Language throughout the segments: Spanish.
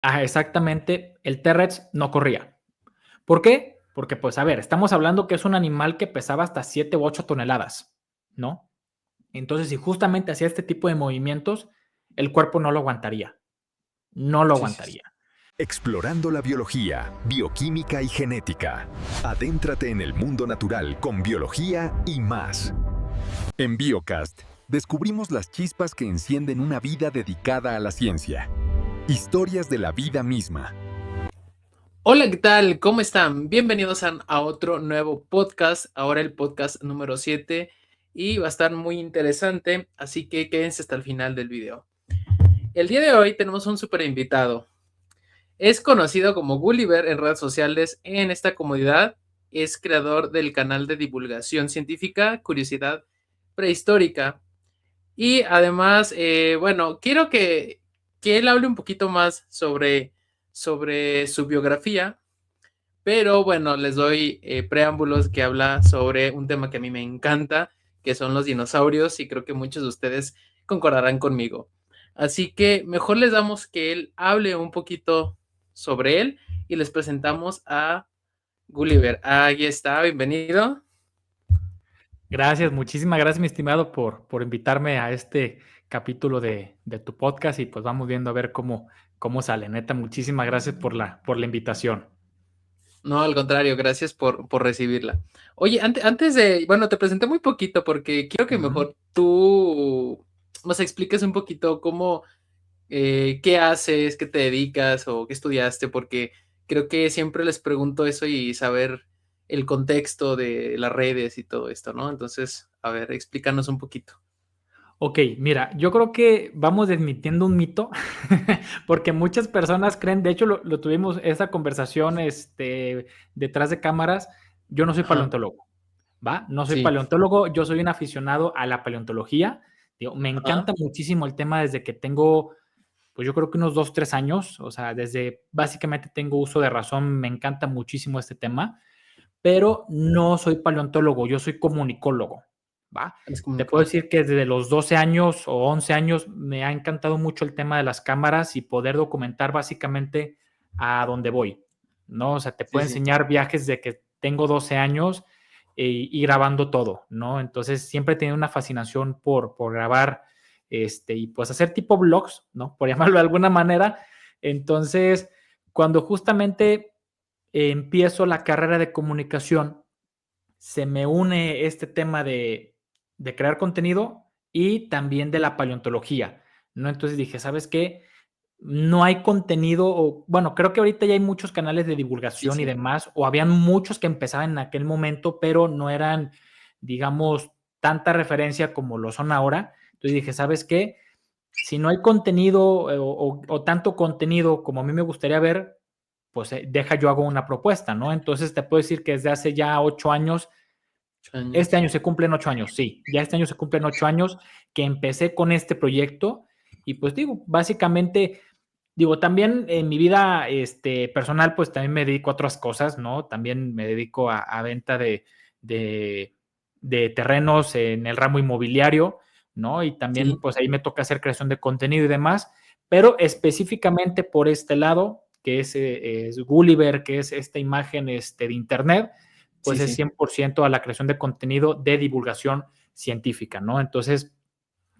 exactamente, el T-Rex no corría. ¿Por qué? Porque, pues, a ver, estamos hablando que es un animal que pesaba hasta 7 u 8 toneladas, ¿no? Entonces, si justamente hacía este tipo de movimientos, el cuerpo no lo aguantaría, no lo Sí, sí, sí. aguantaría. Explorando la biología, bioquímica y genética. Adéntrate en el mundo natural con biología y más. En Biocast, descubrimos las chispas que encienden una vida dedicada a la ciencia. Historias de la vida misma. Hola, ¿qué tal? ¿Cómo están? Bienvenidos a otro nuevo podcast, ahora el podcast número 7 y va a estar muy interesante, así que quédense hasta el final del video. El día de hoy tenemos un super invitado. Es conocido como Gulliver en redes sociales en esta comunidad, es creador del canal de divulgación científica Curiosidad Prehistórica y además, bueno, quiero que él hable un poquito más sobre su biografía. Pero bueno, les doy preámbulos que habla sobre un tema que a mí me encanta, que son los dinosaurios, y creo que muchos de ustedes concordarán conmigo. Así que mejor les damos que él hable un poquito sobre él y les presentamos a Gulliver. Ahí está, bienvenido. Gracias, muchísimas gracias, mi estimado, por invitarme a este capítulo de tu podcast y pues vamos viendo a ver cómo sale. Neta, muchísimas gracias por la invitación. No, al contrario, gracias por recibirla. Oye, antes de, bueno, te presenté muy poquito porque quiero que Ujú. mejor tú nos expliques un poquito cómo qué haces, qué te dedicas o qué estudiaste, porque creo que siempre les pregunto eso y saber el contexto de las redes y todo esto, ¿no? Entonces, a ver, explícanos un poquito. Ok, mira, yo creo que vamos desmintiendo un mito, porque muchas personas creen, de hecho lo tuvimos esa conversación detrás de cámaras, yo no soy Ajá, paleontólogo, ¿va? No soy sí, paleontólogo, yo soy un aficionado a la paleontología, digo, me ajá, encanta muchísimo el tema desde que tengo, pues yo creo que unos 2, 3 años, o sea, desde básicamente tengo uso de razón, me encanta muchísimo este tema, pero no soy paleontólogo, yo soy comunicólogo, ¿va? es Te puedo comunicólogo. decir que desde los 12 años o 11 años me ha encantado mucho el tema de las cámaras y poder documentar básicamente a dónde voy, ¿no? O sea, te Sí, puedo sí, enseñar viajes de que tengo 12 años y grabando todo, ¿no? Entonces siempre he tenido una fascinación por grabar y pues hacer tipo vlogs, ¿no? Por llamarlo de alguna manera. Entonces, cuando justamente empiezo la carrera de comunicación, se me une este tema de crear contenido y también de la paleontología, ¿no? Entonces dije, ¿sabes qué? No hay contenido, o bueno, creo que ahorita ya hay muchos canales de sí, divulgación y sí, demás, o habían muchos que empezaban en aquel momento, pero no eran, digamos, tanta referencia como lo son ahora. Entonces dije, ¿sabes qué? Si no hay contenido o tanto contenido como a mí me gustaría ver, pues deja yo hago una propuesta, ¿no? Entonces te puedo decir que desde hace ya 8 años, 8 años. este año se cumplen 8 años, sí, ya este año se cumplen 8 años que empecé con este proyecto y pues digo, básicamente, digo, también en mi vida personal, pues también me dedico a otras cosas, ¿no? También me dedico a venta de, de terrenos en el ramo inmobiliario, ¿no? Y también, Sí, pues ahí me toca hacer creación de contenido y demás, pero específicamente por este lado, que es Gulliver, que es esta imagen de internet, sí, pues es sí. 100% a la creación de contenido de divulgación científica, ¿no? Entonces,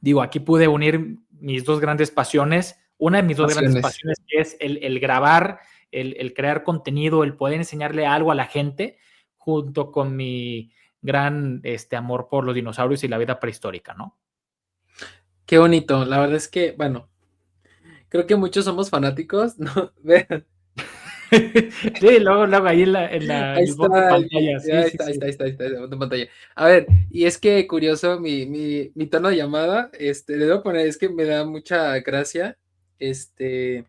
digo, aquí pude unir mis dos grandes pasiones. Una de mis dos grandes Pasiones. pasiones que es el grabar, el crear contenido, el poder enseñarle algo a la gente, junto con mi gran amor por los dinosaurios y la vida prehistórica, ¿no? Qué bonito. La verdad es que, bueno, creo que muchos somos fanáticos, ¿no? Vean. Sí, luego ahí en Ahí el fondo de está, pantalla, sí, ahí sí, está, ahí sí. está, ahí está, ahí está, en pantalla. A ver, y es que curioso mi tono de llamada, le debo poner, es que me da mucha gracia, este,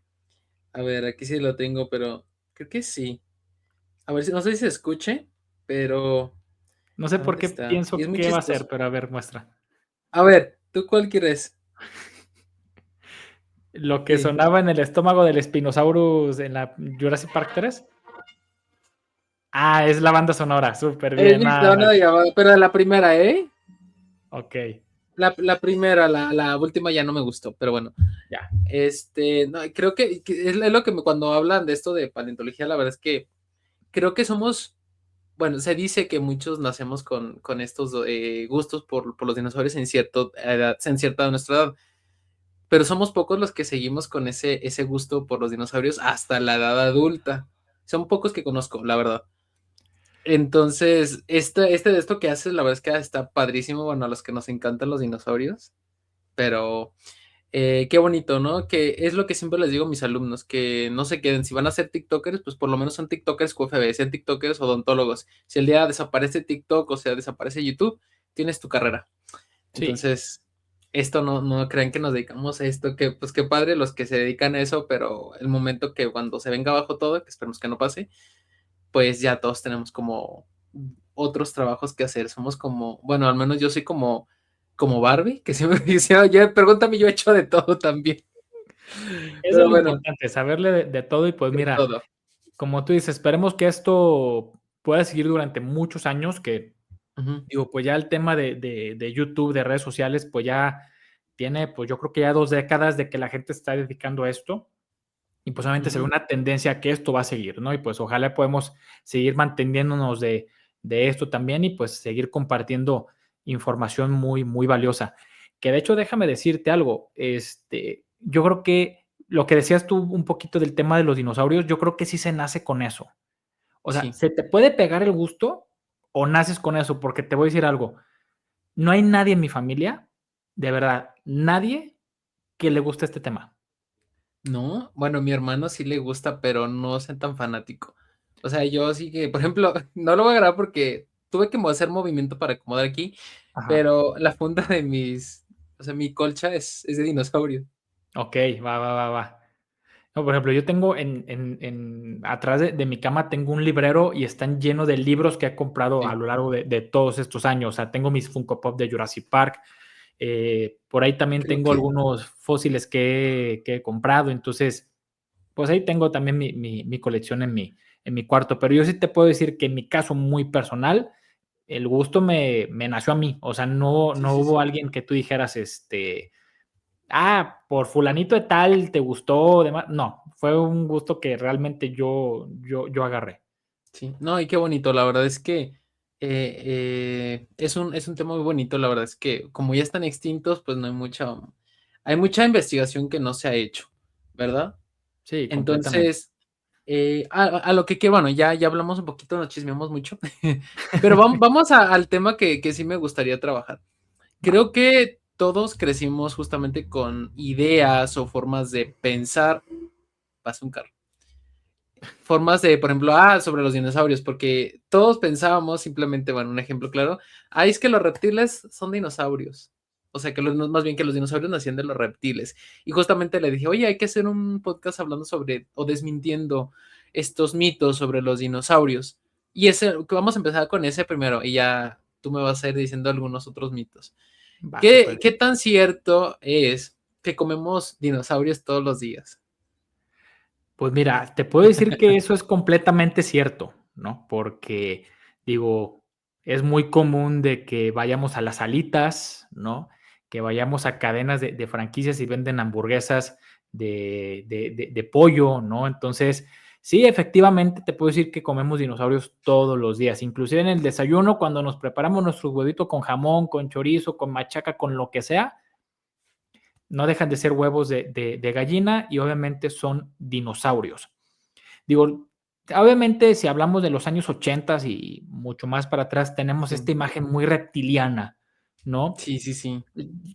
a ver, aquí sí lo tengo, pero creo que sí. A ver, si no sé si se escuche, pero, No sé por ¿dónde qué está? Y es pienso muy qué va a ser, chistoso. pero a ver, muestra. A ver, ¿tú cuál quieres? Lo que Sí, sonaba en el estómago del Spinosaurus en la Jurassic Park 3. Ah, es la banda sonora, súper es bien, mi nada, tono de llamada, pero de la primera, ¿eh? ok. La primera, la última ya no me gustó, pero bueno. Ya. No, creo que es lo que cuando hablan de esto de paleontología, la verdad es que creo que somos, bueno, se dice que muchos nacemos con estos gustos por los dinosaurios en en cierta de nuestra edad, pero somos pocos los que seguimos con ese gusto por los dinosaurios hasta la edad adulta. Son pocos que conozco, la verdad. Entonces, de esto que haces, la verdad es que está padrísimo, bueno, a los que nos encantan los dinosaurios, pero qué bonito, ¿no? Que es lo que siempre les digo a mis alumnos, que no se queden, si van a ser TikTokers, pues por lo menos son TikTokers QFB, sean TikTokers odontólogos. Si el día desaparece TikTok, o sea, desaparece YouTube, tienes tu carrera. Sí. Entonces, esto no crean que nos dedicamos a esto, que pues qué padre los que se dedican a eso, pero el momento que cuando se venga abajo todo, que esperemos que no pase, pues ya todos tenemos como otros trabajos que hacer. Somos como, bueno, al menos yo soy como Barbie, que siempre dice, oye, pregúntame, yo he hecho de todo también. Eso Pero es lo bueno, importante, saberle de todo y pues de mira, todo. como tú dices, esperemos que esto pueda seguir durante muchos años, que Ujú, digo, pues ya el tema de YouTube, de redes sociales, pues ya tiene, pues yo creo que ya 2 décadas de que la gente está dedicando a esto y pues obviamente se ve ujú. una tendencia que esto va a seguir, ¿no? Y pues ojalá podemos seguir manteniéndonos de esto también y pues seguir compartiendo información muy, muy valiosa. Que de hecho, déjame decirte algo, yo creo que lo que decías tú un poquito del tema de los dinosaurios, yo creo que sí se nace con eso. O sea, Sí, se te puede pegar el gusto o naces con eso, porque te voy a decir algo, no hay nadie en mi familia, de verdad, nadie que le guste este tema. no, bueno, a mi hermano sí le gusta, pero no soy tan fanático. O sea, yo sí que, por ejemplo, no lo voy a grabar porque tuve que hacer movimiento para acomodar aquí, Ajá. pero la funda de o sea, mi colcha es de dinosaurio. Ok, va, va, va, va. No, por ejemplo, yo tengo atrás de mi cama tengo un librero y están llenos de libros que he comprado a Sí, lo largo de todos estos años. O sea, tengo mis Funko Pop de Jurassic Park. Por ahí también creo tengo que algunos fósiles que he comprado. Entonces, pues ahí tengo también mi colección en mi cuarto. Pero yo sí te puedo decir que en mi caso muy personal, el gusto me nació a mí. O sea, no, sí, no sí, hubo sí. alguien que tú dijeras, por fulanito de tal te gustó, demás. No, fue un gusto que realmente yo agarré. Sí, no, y qué bonito, la verdad es que es un tema muy bonito, la verdad es que como ya están extintos, pues no hay mucha investigación que no se ha hecho, ¿verdad? Sí, completamente. Entonces, a lo que bueno, ya hablamos un poquito, nos chismeamos mucho, pero vamos al tema que sí me gustaría trabajar. Va. Creo que todos crecimos justamente con ideas o formas de pensar, pasa un carro, formas de, por ejemplo, sobre los dinosaurios, porque todos pensábamos simplemente, bueno, un ejemplo claro, es que los reptiles son dinosaurios. O sea, más bien que los dinosaurios nacían de los reptiles. Y justamente le dije, oye, hay que hacer un podcast hablando sobre o desmintiendo estos mitos sobre los dinosaurios. Y que vamos a empezar con ese primero, y ya tú me vas a ir diciendo algunos otros mitos. Va, ¿Qué, súper. qué tan cierto es que comemos dinosaurios todos los días? Pues mira, te puedo decir que eso es completamente cierto, ¿no? Porque, digo, es muy común de que vayamos a las alitas, ¿no? Que vayamos a cadenas de franquicias y venden hamburguesas de pollo, ¿no? Entonces, sí, efectivamente te puedo decir que comemos dinosaurios todos los días, inclusive en el desayuno, cuando nos preparamos nuestro huevito con jamón, con chorizo, con machaca, con lo que sea, no dejan de ser huevos de gallina y obviamente son dinosaurios. Digo, obviamente si hablamos de los años 80 y mucho más para atrás, tenemos Sí, esta imagen muy reptiliana, ¿no? sí, sí, sí.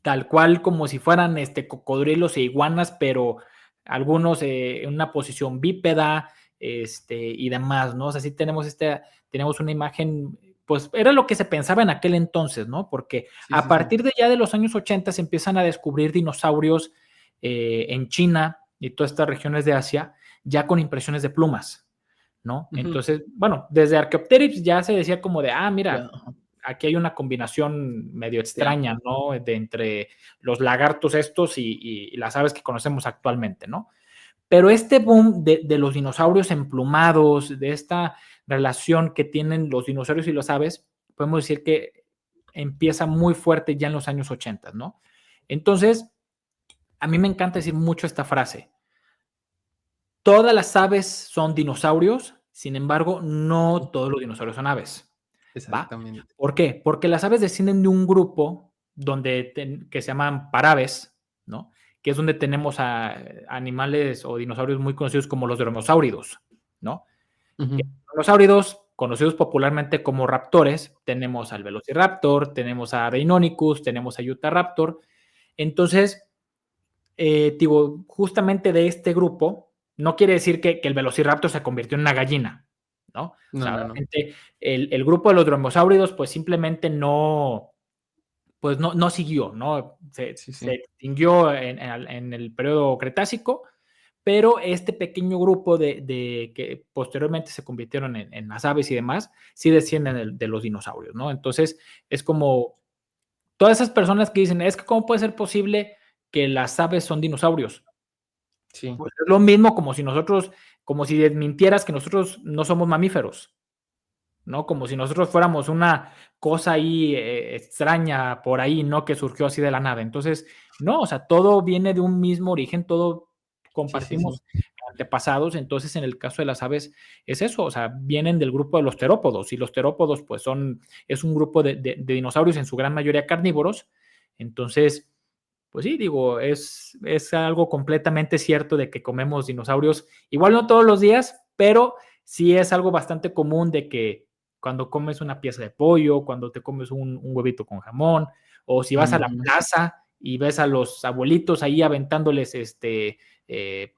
Tal cual como si fueran cocodrilos e iguanas, pero algunos en una posición bípeda y demás, ¿no? O sea, sí tenemos una imagen, pues era lo que se pensaba en aquel entonces, ¿no? Porque Sí, a sí, sí. partir de ya de los años 80 se empiezan a descubrir dinosaurios en China y todas estas regiones de Asia, ya con impresiones de plumas, ¿no? Ujú. Entonces, bueno, desde Archaeopteryx ya se decía como de, Ya, mira, ajá, aquí hay una combinación medio sí. extraña, ¿no? Entre los lagartos estos y las aves que conocemos actualmente, ¿no? Pero este boom de los dinosaurios emplumados, de esta relación que tienen los dinosaurios y las aves, podemos decir que empieza muy fuerte ya en los años 80, ¿no? Entonces, a mí me encanta decir mucho esta frase. Todas las aves son dinosaurios, sin embargo, no todos los dinosaurios son aves, ¿va? Exactamente. ¿Por qué? Porque las aves descienden de un grupo que se llaman paraves, ¿no? Que es donde tenemos a animales o dinosaurios muy conocidos como los dromeosáuridos, ¿no? Ujú. Los áuridos, conocidos popularmente como raptores, tenemos al Velociraptor, tenemos a Deinonychus, tenemos a Utahraptor. Entonces, digo, justamente de este grupo, no quiere decir que el Velociraptor se convirtió en una gallina, ¿no? O No, sea, no, no. realmente el grupo de los dromeosáuridos, pues simplemente pues no siguió, ¿no? Se Sí. extinguió en el periodo Cretácico, pero este pequeño grupo de que posteriormente se convirtieron en las aves y demás, sí descienden de los dinosaurios, ¿no? Entonces, es como todas esas personas que dicen, es que ¿cómo puede ser posible que las aves son dinosaurios? Sí. Pues es lo mismo como si desmintieras que nosotros no somos mamíferos, ¿no? Como si nosotros fuéramos una cosa ahí extraña por ahí, ¿no? Que surgió así de la nada. Entonces, no, o sea, todo viene de un mismo origen, todo Sí. compartimos antepasados. Entonces, en el caso de las aves, es eso, o sea, vienen del grupo de los terópodos, y los terópodos, pues es un grupo de dinosaurios, en su gran mayoría carnívoros. Entonces, pues sí, digo, es algo completamente cierto de que comemos dinosaurios, igual no todos los días, pero sí es algo bastante común de que cuando comes una pieza de pollo, cuando te comes un huevito con jamón, o si vas a la plaza y ves a los abuelitos ahí aventándoles eh,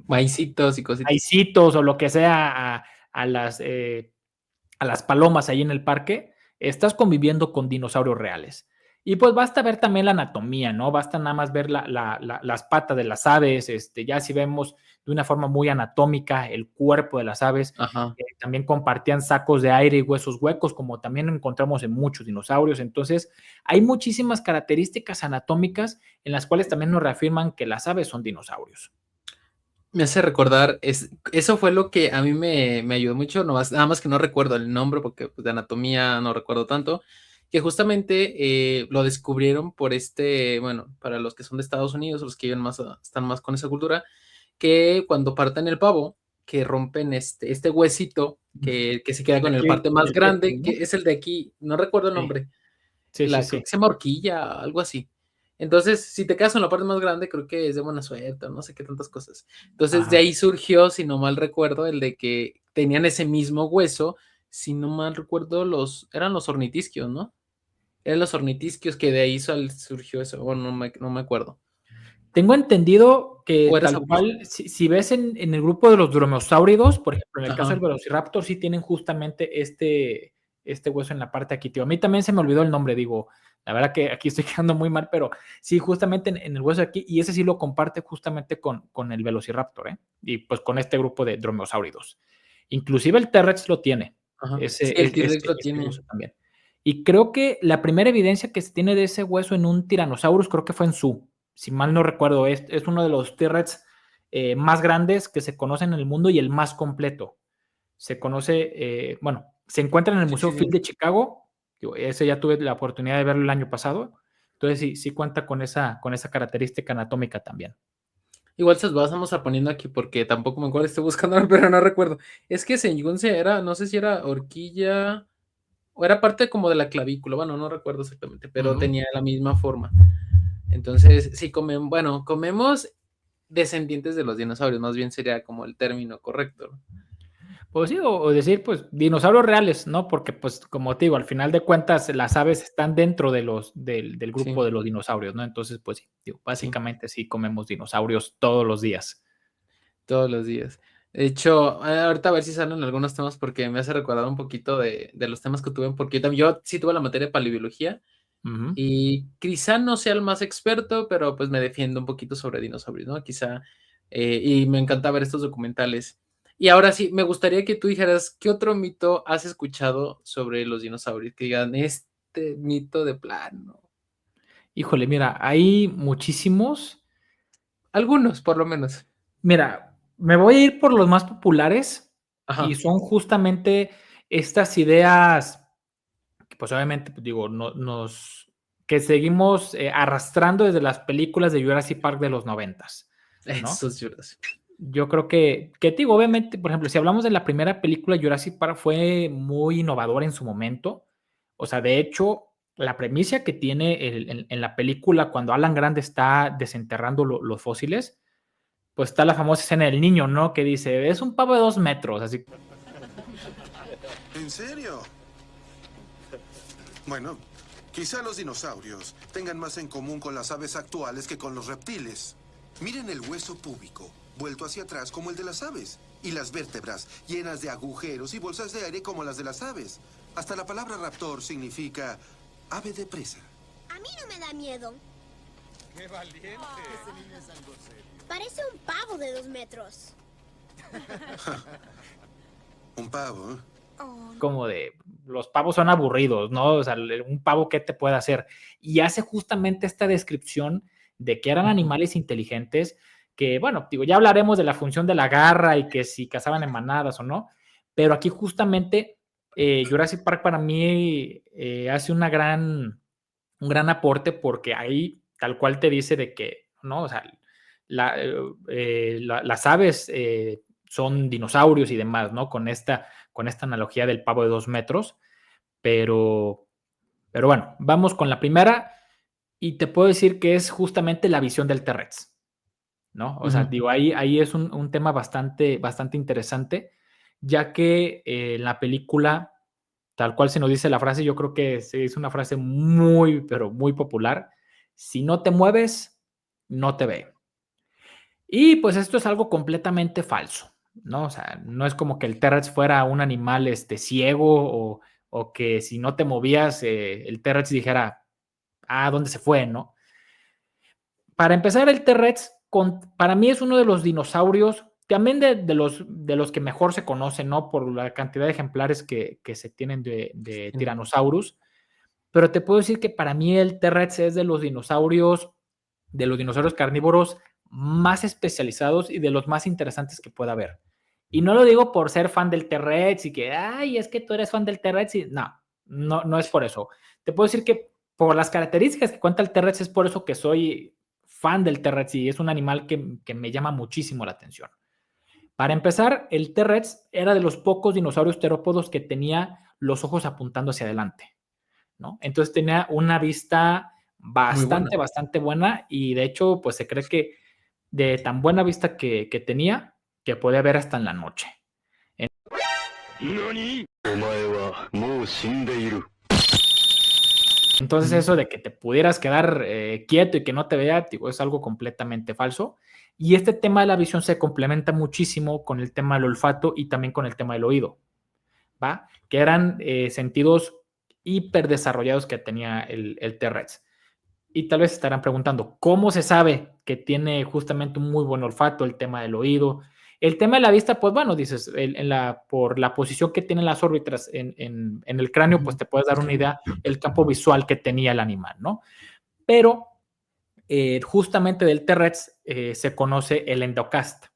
Maicitos y cositas. maicitos o lo que sea a las palomas ahí en el parque, estás conviviendo con dinosaurios reales. Y pues basta ver también la anatomía, ¿no? Basta nada más ver las patas de las aves, ya si vemos de una forma muy anatómica el cuerpo de las aves, Ajá. también compartían sacos de aire y huesos huecos, como también encontramos en muchos dinosaurios. Entonces, hay muchísimas características anatómicas en las cuales también nos reafirman que las aves son dinosaurios. Me hace recordar, eso fue lo que a mí me ayudó mucho, nada más que no recuerdo el nombre porque pues, de anatomía no recuerdo tanto, que justamente lo descubrieron por bueno, para los que son de Estados Unidos, los que viven están más con esa cultura, que cuando parten el pavo, que rompen este huesito que se queda con la Aquí, parte más el pecho, grande, ¿no? que es el de aquí, no recuerdo el Sí, nombre, sí, creo sí. que se llama horquilla, algo así. Entonces, si te quedas con la parte más grande, creo que es de buena suerte, no sé qué tantas cosas. Entonces, de Ajá. ahí surgió, si no mal recuerdo, el de que tenían ese mismo hueso, si no mal recuerdo, eran los ornitisquios, ¿no? Eran los ornitisquios que de ahí surgió eso, o no me acuerdo. Tengo entendido que O era tal sabueso. cual, si ves en el grupo de los dromeosáuridos, por ejemplo, en el caso del Ajá. Velociraptor, sí tienen justamente este hueso en la parte de aquí, tío. A mí también se me olvidó el nombre, digo, la verdad que aquí estoy quedando muy mal, pero sí, justamente en el hueso de aquí, y ese sí lo comparte justamente con el Velociraptor, ¿eh? Y pues con este grupo de dromeosáuridos. Inclusive el T-Rex lo tiene, Ajá. Sí, el T-Rex lo este tiene. hueso también. Y creo que la primera evidencia que se tiene de ese hueso en un Tyrannosaurus, creo que fue en Zoo, si mal no recuerdo, es uno de los T-Rex más grandes que se conocen en el mundo y el más completo. Se conoce, bueno, se encuentra en el Museo Sí. Field de Chicago. Ese ya tuve la oportunidad de verlo el año pasado. Entonces sí cuenta con esa característica anatómica también. Igual se los vamos a poniendo aquí porque tampoco me acuerdo, estoy buscando, pero no recuerdo. Es que según era, no sé si era horquilla o era parte como de la clavícula, bueno, no recuerdo exactamente, pero Ujú. tenía la misma forma. Entonces, sí comemos descendientes de los dinosaurios, más bien sería como el término correcto, ¿no? Pues sí, o decir, pues, dinosaurios reales, ¿no? Porque, pues, como te digo, al final de cuentas, las aves están dentro del Sí, grupo de los dinosaurios, ¿no? Entonces, pues sí, digo, sí, básicamente sí comemos dinosaurios todos los días. todos los días. De hecho, ahorita a ver si salen algunos temas porque me hace recordar un poquito de los temas que tuve, porque yo sí tuve la materia de paleobiología. Ujú. Y quizá no sea el más experto, pero pues me defiendo un poquito sobre dinosaurios, ¿no? Quizá, y me encanta ver estos documentales. Y ahora sí, me gustaría que tú dijeras, ¿qué otro mito has escuchado sobre los dinosaurios? Que digan, este mito de plano. Híjole, mira, hay muchísimos. Algunos, por lo menos. Mira, me voy a ir por los más populares y Ajá. son justamente estas ideas pues obviamente, pues, digo, que seguimos arrastrando desde las películas de Jurassic Park de los 90s, ¿no? Esos Jurassic. Yo creo que digo, obviamente, por ejemplo, si hablamos de la primera película, Jurassic Park fue muy innovadora en su momento. O sea, de hecho, la premisa que tiene en la película, cuando Alan Grant está desenterrando los fósiles, pues está la famosa escena del niño, ¿no? Que dice, es un pavo de 2 metros, así. ¿En serio? Bueno, quizá los dinosaurios tengan más en común con las aves actuales que con los reptiles. Miren el hueso púbico, vuelto hacia atrás como el de las aves, y las vértebras llenas de agujeros y bolsas de aire como las de las aves. Hasta la palabra raptor significa ave de presa. A mí no me da miedo. ¡Qué valiente! Ese niño es algo serio. Parece un pavo de 2 metros. Un pavo, ¿eh? Como de, los pavos son aburridos, ¿no? O sea, un pavo, ¿qué te puede hacer? Y hace justamente esta descripción de que eran animales inteligentes, que, bueno, digo, ya hablaremos de la función de la garra y que si cazaban en manadas o no, pero aquí justamente Jurassic Park para mí hace un gran aporte porque ahí tal cual te dice de que, ¿no? O sea, las aves son dinosaurios y demás, ¿no? Con esta analogía del pavo de 2 metros, pero bueno, vamos con la primera y te puedo decir que es justamente la visión del T-Rex, ¿no? O sea, digo, ahí es un tema bastante interesante, ya que en la película, tal cual se nos dice la frase, yo creo que es una frase muy, pero muy popular: si no te mueves, no te ve. Y pues esto es algo completamente falso, ¿no? O sea, no es como que el T-Rex fuera un animal ciego o que si no te movías, el T-Rex dijera, ¿dónde se fue, no? Para empezar, el T-Rex para mí es uno de los dinosaurios, también de los que mejor se conocen, ¿no? Por la cantidad de ejemplares que se tienen de Tyrannosaurus. Pero te puedo decir que para mí el T-Rex es de los dinosaurios carnívoros más especializados y de los más interesantes que pueda haber. Y no lo digo por ser fan del T-Rex y que, es que tú eres fan del T-Rex. No es por eso. Te puedo decir que por las características que cuenta el T-Rex es por eso que soy fan del T-Rex y es un animal que me llama muchísimo la atención. Para empezar, el T-Rex era de los pocos dinosaurios terópodos que tenía los ojos apuntando hacia adelante, ¿no? Entonces tenía una vista bastante buena y de hecho, pues se cree que de tan buena vista que tenía, que podía ver hasta en la noche. Entonces eso de que te pudieras quedar quieto y que no te vea, digo, es algo completamente falso. Y este tema de la visión se complementa muchísimo con el tema del olfato y también con el tema del oído, ¿va? Que eran sentidos hiperdesarrollados que tenía el T-Rex. Y tal vez estarán preguntando, ¿cómo se sabe que tiene justamente un muy buen olfato, el tema del oído? El tema de la vista, pues bueno, dices, por la posición que tienen las órbitas en el cráneo, pues te puedes dar una idea el campo visual que tenía el animal, ¿no? Pero justamente del T-Rex se conoce el endocast,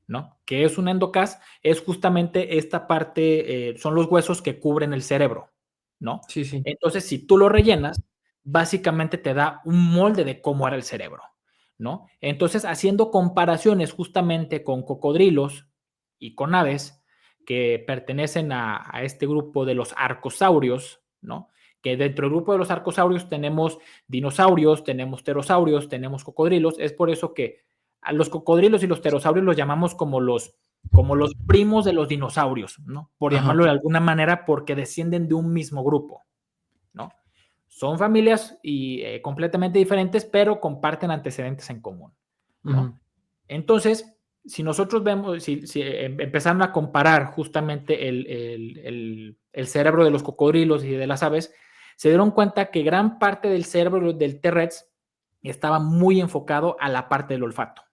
¿no? ¿Qué es un endocast? Es justamente esta parte, son los huesos que cubren el cerebro, ¿no? Sí. Entonces, si tú lo rellenas, básicamente te da un molde de cómo era el cerebro, ¿no? Entonces, haciendo comparaciones justamente con cocodrilos y con aves que pertenecen a este grupo de los arcosaurios, ¿no? Que dentro del grupo de los arcosaurios tenemos dinosaurios, tenemos pterosaurios, tenemos cocodrilos. Es por eso que a los cocodrilos y los pterosaurios los llamamos como los primos de los dinosaurios, ¿no? Por llamarlo de alguna manera, porque descienden de un mismo grupo, ¿no? Son familias completamente diferentes, pero comparten antecedentes en común, ¿no? Entonces, si nosotros vemos, si empezaron a comparar justamente el cerebro de los cocodrilos y de las aves, se dieron cuenta que gran parte del cerebro del T-Rex estaba muy enfocado a la parte del olfato.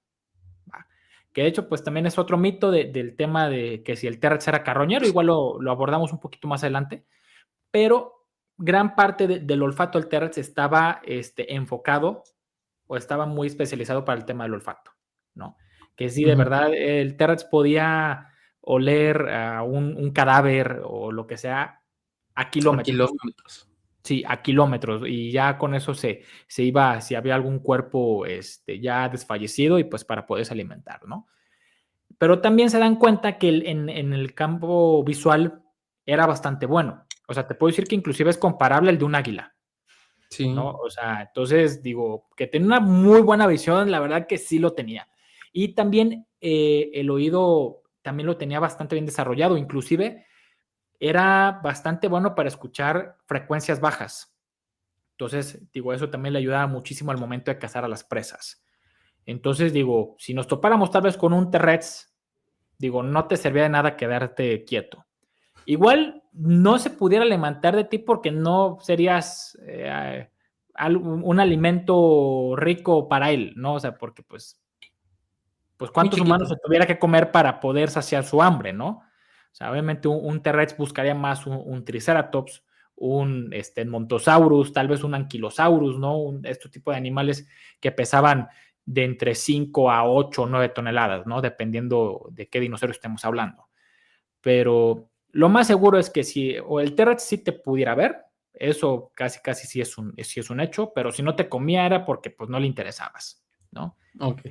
Que de hecho, pues también es otro mito del tema de que si el T-Rex era carroñero, igual lo abordamos un poquito más adelante, pero gran parte del olfato del T-Rex estaba enfocado o estaba muy especializado para el tema del olfato, ¿no? Que si de verdad el T-Rex podía oler a un cadáver o lo que sea, a A kilómetros. kilómetros. Sí, a kilómetros. Y ya con eso se iba, si había algún cuerpo ya desfallecido y pues para poderse alimentar, ¿no? Pero también se dan cuenta que en el campo visual era bastante bueno. O sea, te puedo decir que inclusive es comparable al de un águila, Sí. ¿no? O sea, entonces digo, que tenía una muy buena visión, la verdad que sí lo tenía. Y también el oído también lo tenía bastante bien desarrollado, inclusive era bastante bueno para escuchar frecuencias bajas. Entonces, digo, eso también le ayudaba muchísimo al momento de cazar a las presas. Entonces, digo, si nos topáramos tal vez con un T-Rex, digo, no te servía de nada quedarte quieto. Igual no se pudiera levantar de ti porque no serías un alimento rico para él, ¿no? O sea, porque pues cuántos humanos se tuviera que comer para poder saciar su hambre, ¿no? O sea, obviamente un T-Rex buscaría más un Triceratops, un Montosaurus, tal vez un Ankylosaurus, ¿no? Este tipo de animales que pesaban de entre 5 a 8 o 9 toneladas, ¿no? Dependiendo de qué dinosaurio estemos hablando. Pero lo más seguro es que si o el T-Rex sí te pudiera ver, eso casi sí es un hecho, pero si no te comía era porque pues no le interesabas, ¿no? Ok.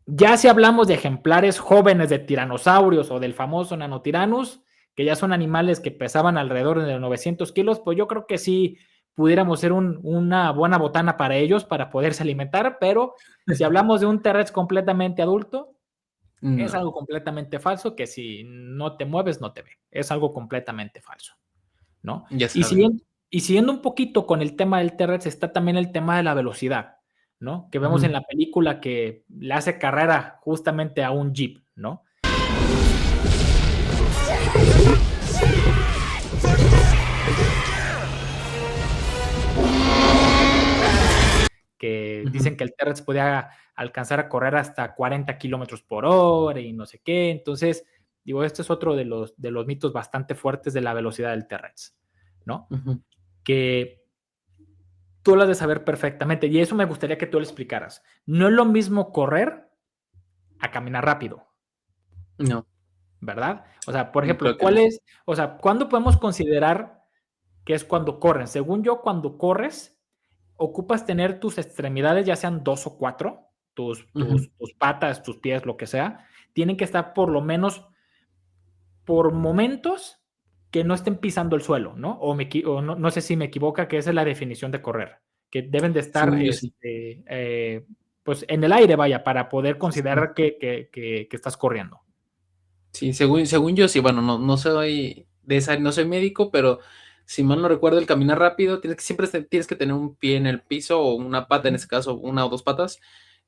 Ya si hablamos de ejemplares jóvenes de tiranosaurios o del famoso Nanotiranus, que ya son animales que pesaban alrededor de 900 kilos, pues yo creo que sí pudiéramos ser una buena botana para ellos para poderse alimentar, pero si hablamos de un T-Rex completamente adulto, es No. algo completamente falso que si no te mueves no te ve. Es algo completamente falso, ¿no? Ya Y saben. siguiendo un poquito con el tema del T-Rex está también el tema de la velocidad, ¿no? Que vemos en la película que le hace carrera justamente a un Jeep, ¿no? Que dicen que el T-Rex podía alcanzar a correr hasta 40 kilómetros por hora y no sé qué. Entonces, digo, este es otro de los mitos bastante fuertes de la velocidad del T-Rex, ¿no? Que tú lo has de saber perfectamente y eso me gustaría que tú lo explicaras. No es lo mismo correr a caminar rápido. No. ¿Verdad? O sea, por ejemplo, Creo que no. o sea, ¿cuándo podemos considerar que es cuando corren? Según yo, cuando corres, ocupas tener tus extremidades, ya sean 2 o 4, tus patas, tus pies, lo que sea, tienen que estar por lo menos por momentos que no estén pisando el suelo, ¿no? O no sé si me equivoca, que esa es la definición de correr, que deben de estar Según yo, sí. pues en el aire, vaya, para poder considerar Sí. que estás corriendo. Sí, según yo, sí, bueno, no soy de esa, no soy médico, pero si mal no recuerdo, el caminar rápido, siempre tienes que tener un pie en el piso o una pata, en este caso, una o dos patas.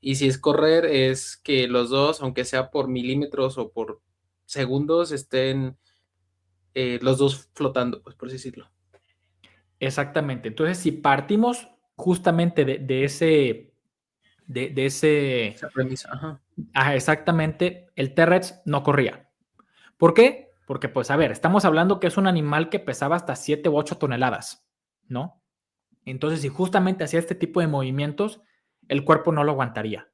Y si es correr, es que los dos, aunque sea por milímetros o por segundos, estén los dos flotando, pues por así decirlo. Exactamente. Entonces, si partimos justamente de ese, Esa premisa, ajá. exactamente, el T-Rex no corría. ¿Por qué? Porque, pues, a ver, estamos hablando que es un animal que pesaba hasta 7 u 8 toneladas, ¿no? Entonces, si justamente hacía este tipo de movimientos, el cuerpo no lo aguantaría.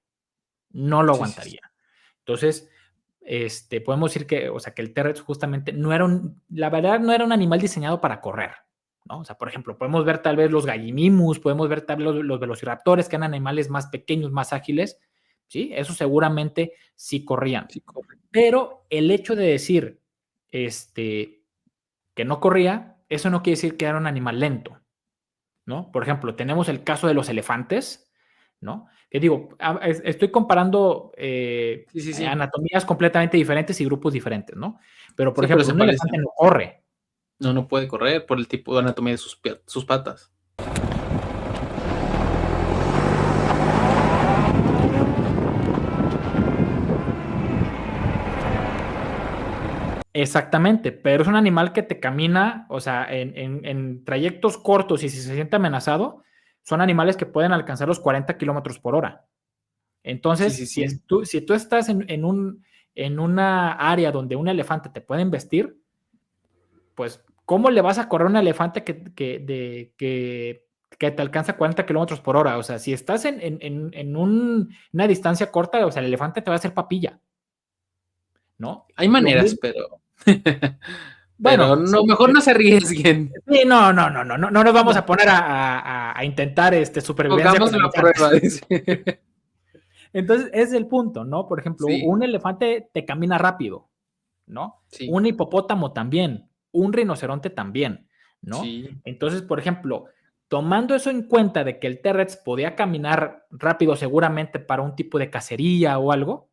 No lo Sí, sí, sí. aguantaría. Entonces, podemos decir que, o sea, que el T-Rex justamente no era la verdad, no era un animal diseñado para correr, ¿no? O sea, por ejemplo, podemos ver tal vez los gallimimus, podemos ver tal vez los velociraptores, que eran animales más pequeños, más ágiles, ¿sí? Eso seguramente sí corrían. Sí, corre. Pero el hecho de decir, que no corría, eso no quiere decir que era un animal lento, ¿no? Por ejemplo, tenemos el caso de los elefantes, ¿no? Que digo, estoy comparando Sí, sí, sí. anatomías completamente diferentes y grupos diferentes, ¿no? Pero, por Sí, pero ejemplo, se un elefante parecen. no corre. No puede correr por el tipo de anatomía de sus patas. Exactamente, pero es un animal que te camina, o sea, en trayectos cortos y si se siente amenazado, son animales que pueden alcanzar los 40 kilómetros por hora. Sí, sí, Entonces, sí. si tú estás en una área donde un elefante te puede embestir, pues, ¿cómo le vas a correr a un elefante que te alcanza 40 kilómetros por hora? O sea, si estás en una distancia corta, o sea, el elefante te va a hacer papilla, ¿no? Hay Lo maneras, mismo, pero Bueno, Pero no, mejor no se arriesguen. sí, no nos vamos a poner a intentar supervivencia. Pongamos con la elefantes. prueba, dice. Entonces, es el punto, ¿no? Por ejemplo, Sí. un elefante te camina rápido, ¿no? Sí. Un hipopótamo también, un rinoceronte también, ¿no? Sí. Entonces, por ejemplo, tomando eso en cuenta de que el T-Rex podía caminar rápido seguramente para un tipo de cacería o algo,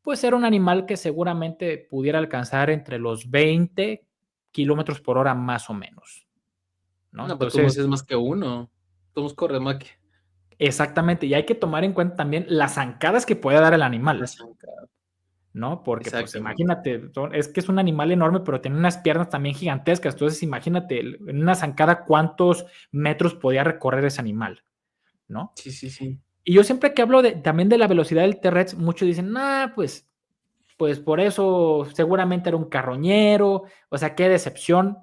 pues era un animal que seguramente pudiera alcanzar entre los 20 kilómetros por hora más o menos, ¿no? No, pues tú Entonces, es más que uno. Somos corremaque. exactamente, y hay que tomar en cuenta también las zancadas que puede dar el animal, ¿no? Porque pues Exactamente. imagínate, es que es un animal enorme, pero tiene unas piernas también gigantescas, entonces imagínate en una zancada cuántos metros podía recorrer ese animal, ¿no? Sí, sí, sí. Y yo siempre que hablo también de la velocidad del T-Rex, muchos dicen, pues por eso seguramente era un carroñero, o sea, qué decepción.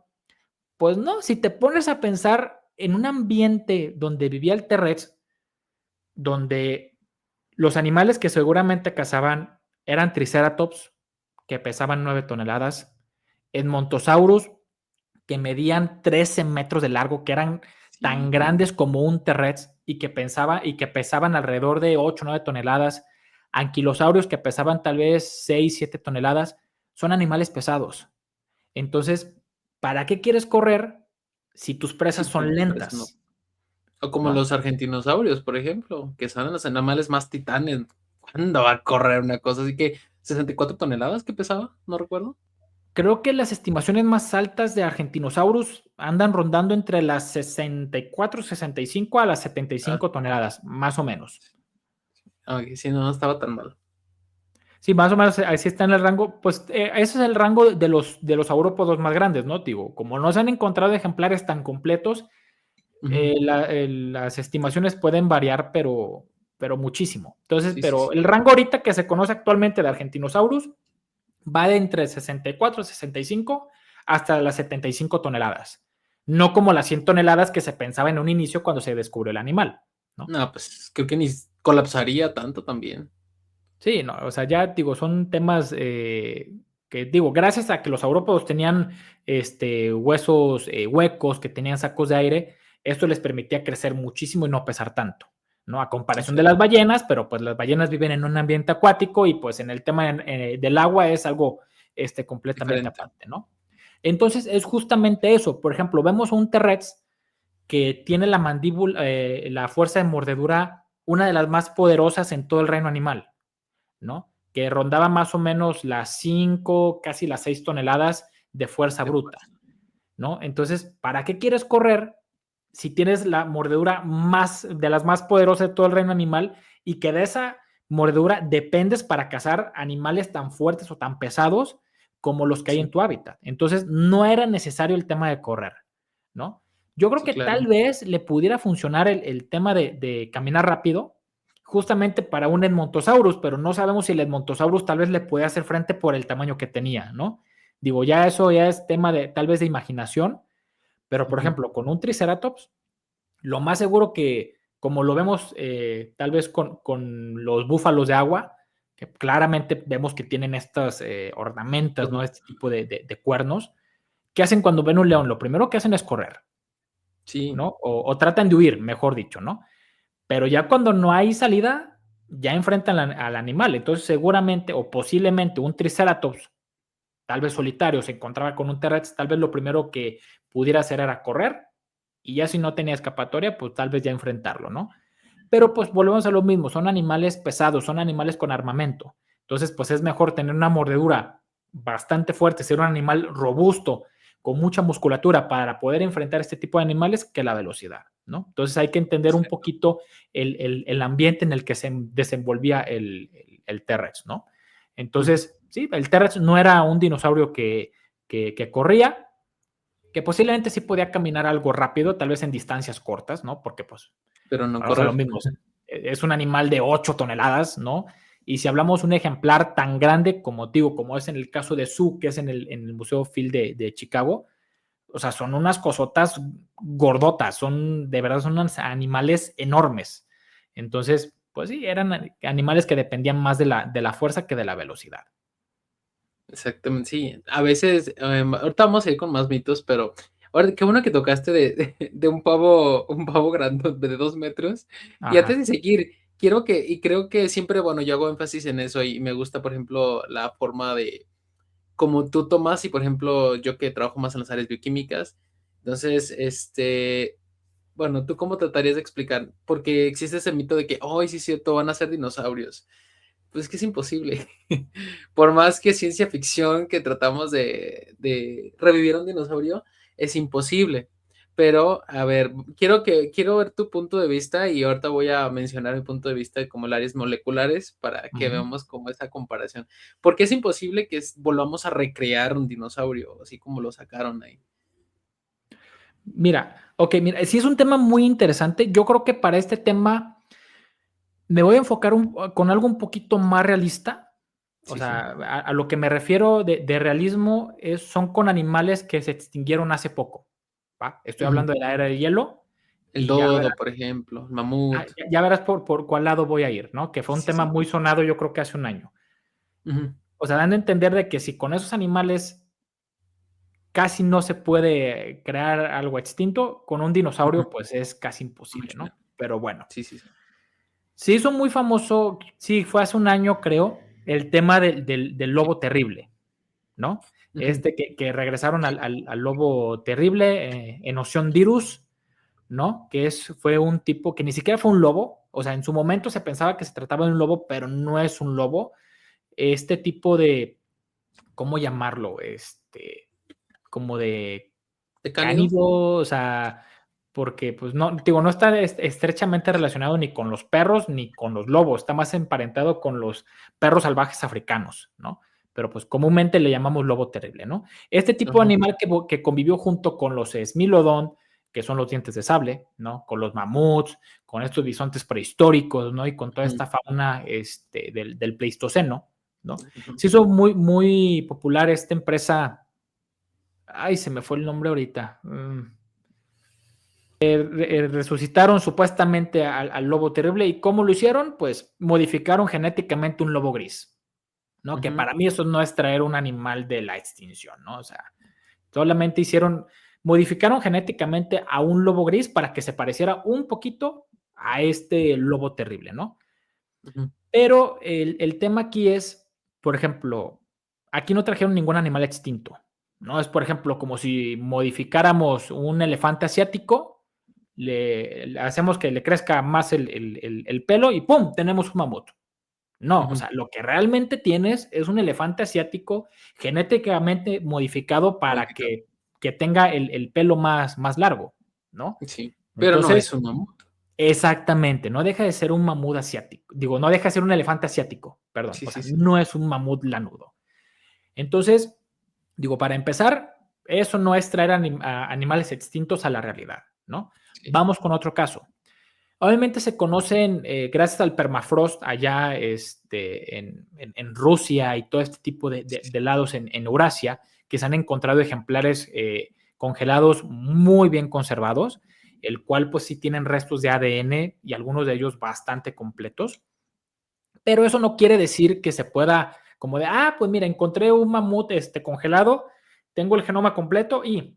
Pues no, si te pones a pensar en un ambiente donde vivía el T-Rex, donde los animales que seguramente cazaban eran Triceratops, que pesaban 9 toneladas, Edmontosaurus, que medían 13 metros de largo, que eran tan grandes como un T-Rex y que pesaban alrededor de 8 o 9 toneladas, anquilosaurios que pesaban tal vez 6 7 toneladas, son animales pesados. Entonces, ¿para qué quieres correr si tus presas Sí, son pues, por eso no. lentas? O como ¿No? los argentinosaurios, por ejemplo, que son los animales más titanes. ¿Cuándo va a correr una cosa así que 64 toneladas que pesaba? No recuerdo. Creo que las estimaciones más altas de Argentinosaurus andan rondando entre las 64, 65 a las Ah, 75 toneladas, más o menos. ok, sí, no estaba tan mal. Sí, más o menos así está en el rango. Pues ese es el rango de los saurópodos más grandes, ¿no? Digo, como no se han encontrado ejemplares tan completos, Ujú. las estimaciones pueden variar, pero muchísimo. Entonces, Sí, sí, pero sí. el rango ahorita que se conoce actualmente de Argentinosaurus va de entre 64, 65 hasta las 75 toneladas. No como las 100 toneladas que se pensaba en un inicio cuando se descubrió el animal, ¿no? No, pues creo que ni colapsaría tanto también. Sí, no, o sea, ya digo, son temas que digo, gracias a que los saurópodos tenían huesos huecos, que tenían sacos de aire, esto les permitía crecer muchísimo y no pesar tanto, ¿no? A comparación de las ballenas, pero pues las ballenas viven en un ambiente acuático y pues en el tema del agua es algo completamente Diferente. aparte, ¿no? Entonces es justamente eso. Por ejemplo, vemos a un T-Rex que tiene la mandíbula, la fuerza de mordedura, una de las más poderosas en todo el reino animal, ¿no? Que rondaba más o menos las 5, casi las 6 toneladas de fuerza bruta, ¿no? Entonces, ¿para qué quieres correr si tienes la mordedura de las más poderosas de todo el reino animal y que de esa mordedura dependes para cazar animales tan fuertes o tan pesados como los que hay en Sí, tu hábitat? Entonces, no era necesario el tema de correr, ¿no? Yo creo sí, que claro. tal vez le pudiera funcionar el tema de caminar rápido, justamente para un Edmontosaurus, pero no sabemos si el Edmontosaurus tal vez le puede hacer frente por el tamaño que tenía, ¿no? Digo, ya eso ya es tema de tal vez de imaginación, pero por Ujú. ejemplo, con un Triceratops, lo más seguro que, como lo vemos tal vez con los búfalos de agua, que claramente vemos que tienen estas ornamentas, ¿no? Este tipo de cuernos, ¿qué hacen cuando ven un león? Lo primero que hacen es correr, Sí, ¿no? O tratan de huir, mejor dicho, ¿no? Pero ya cuando no hay salida, ya enfrentan al animal. Entonces, seguramente o posiblemente un Triceratops, tal vez solitario, se encontraba con un T-Rex, tal vez lo primero que pudiera hacer era correr y ya si no tenía escapatoria, pues tal vez ya enfrentarlo, ¿no? Pero pues volvemos a lo mismo, son animales pesados, son animales con armamento. Entonces, pues es mejor tener una mordedura bastante fuerte, ser un animal robusto, con mucha musculatura para poder enfrentar este tipo de animales que la velocidad, ¿no? Entonces hay que entender un exacto. poquito el ambiente en el que se desenvolvía el T-Rex, ¿no? Ujú. Entonces, sí, el T-Rex no era un dinosaurio que corría, que posiblemente sí podía caminar algo rápido, tal vez en distancias cortas, ¿no? Porque pues Pero no vamos a lo correr. mismo, es un animal de 8 toneladas, ¿no? Y si hablamos un ejemplar tan grande como digo, como es en el caso de Zoo, que es en el Museo Field de Chicago, o sea, son unas cosotas gordotas, de verdad son unos animales enormes. Entonces, pues sí, eran animales que dependían más de la fuerza que de la velocidad. Exactamente, sí. A veces, ahorita vamos a ir con más mitos, pero ahora qué bueno que tocaste de un pavo grandote de 2 metros. Y antes Ajá. de seguir, creo que siempre, bueno, yo hago énfasis en eso y me gusta, por ejemplo, la forma de como tú tomas y, por ejemplo, yo que trabajo más en las áreas bioquímicas, entonces, bueno, ¿tú cómo tratarías de explicar? Porque existe ese mito de que, oh, sí es cierto, van a ser dinosaurios. Pues es que es imposible. Por más que ciencia ficción que tratamos de revivir a un dinosaurio, es imposible. Pero, a ver, quiero ver tu punto de vista y ahorita voy a mencionar mi punto de vista de como las áreas moleculares para que Ujú. veamos como esa comparación. Porque es imposible que volvamos a recrear un dinosaurio, así como lo sacaron ahí. Mira, ok, mira, sí es un tema muy interesante. Yo creo que para este tema me voy a enfocar con algo un poquito más realista. O Sí, sí. sea, a lo que me refiero de realismo son con animales que se extinguieron hace poco. ¿Va? Estoy Ujú. hablando de la era de hielo El y ya dodo, verás, por ejemplo, el mamut. ya verás por cuál lado voy a ir, ¿no? Que fue un Sí, tema sí. muy sonado yo creo que hace un año. Ujú. O sea, dan a entender de que si con esos animales casi no se puede crear algo extinto, con un Ujú. dinosaurio pues es casi imposible, Mucho ¿no? menos. Pero bueno, Sí, sí, sí. se hizo muy famoso, sí, fue hace un año creo, el tema del lobo terrible, ¿no? Ujú. Que regresaron al lobo terrible en Ocean Dirus, ¿no? Fue un tipo que ni siquiera fue un lobo, o sea, en su momento se pensaba que se trataba de un lobo, pero no es un lobo. Este tipo de, ¿cómo llamarlo? Como de ¿De cánido? cánido, o sea, porque pues no, digo, no está estrechamente relacionado ni con los perros ni con los lobos, está más emparentado con los perros salvajes africanos, ¿no? Pero pues comúnmente le llamamos lobo terrible, ¿no? Este tipo de Ajá. animal que convivió junto con los Smilodon, que son los dientes de sable, ¿no? Con los mamuts, con estos bisontes prehistóricos, ¿no? Y con toda Ujú. esta fauna del Pleistoceno, ¿no? Ujú. Se hizo muy, muy popular esta empresa. Ay, se me fue el nombre ahorita. Resucitaron supuestamente al lobo terrible. ¿Y cómo lo hicieron? Pues modificaron genéticamente un lobo gris, ¿no? Que Ujú. para mí eso no es traer un animal de la extinción, ¿no? O sea, solamente modificaron genéticamente a un lobo gris para que se pareciera un poquito a este lobo terrible, ¿no? Ujú. Pero el tema aquí es, por ejemplo, aquí no trajeron ningún animal extinto, ¿no? Es, por ejemplo, como si modificáramos un elefante asiático, le hacemos que le crezca más el pelo y ¡pum! Tenemos un mamut. No, o Ujú. sea, lo que realmente tienes es un elefante asiático genéticamente modificado para Modificado. que tenga el pelo más largo, ¿no? Sí, pero no es Entonces, un mamut. exactamente, no deja de ser un mamut asiático. Digo, no deja de ser un elefante asiático, perdón. Sí, O sí, sea, sí. no es un mamut lanudo. Entonces, digo, para empezar, eso no es traer animales extintos a la realidad, ¿no? Sí. Vamos con otro caso. Obviamente se conocen, gracias al permafrost allá en Rusia y todo este tipo de lados en Eurasia, que se han encontrado ejemplares congelados muy bien conservados, el cual pues sí tienen restos de ADN y algunos de ellos bastante completos, pero eso no quiere decir que se pueda, como de, pues mira, encontré un mamut congelado, tengo el genoma completo y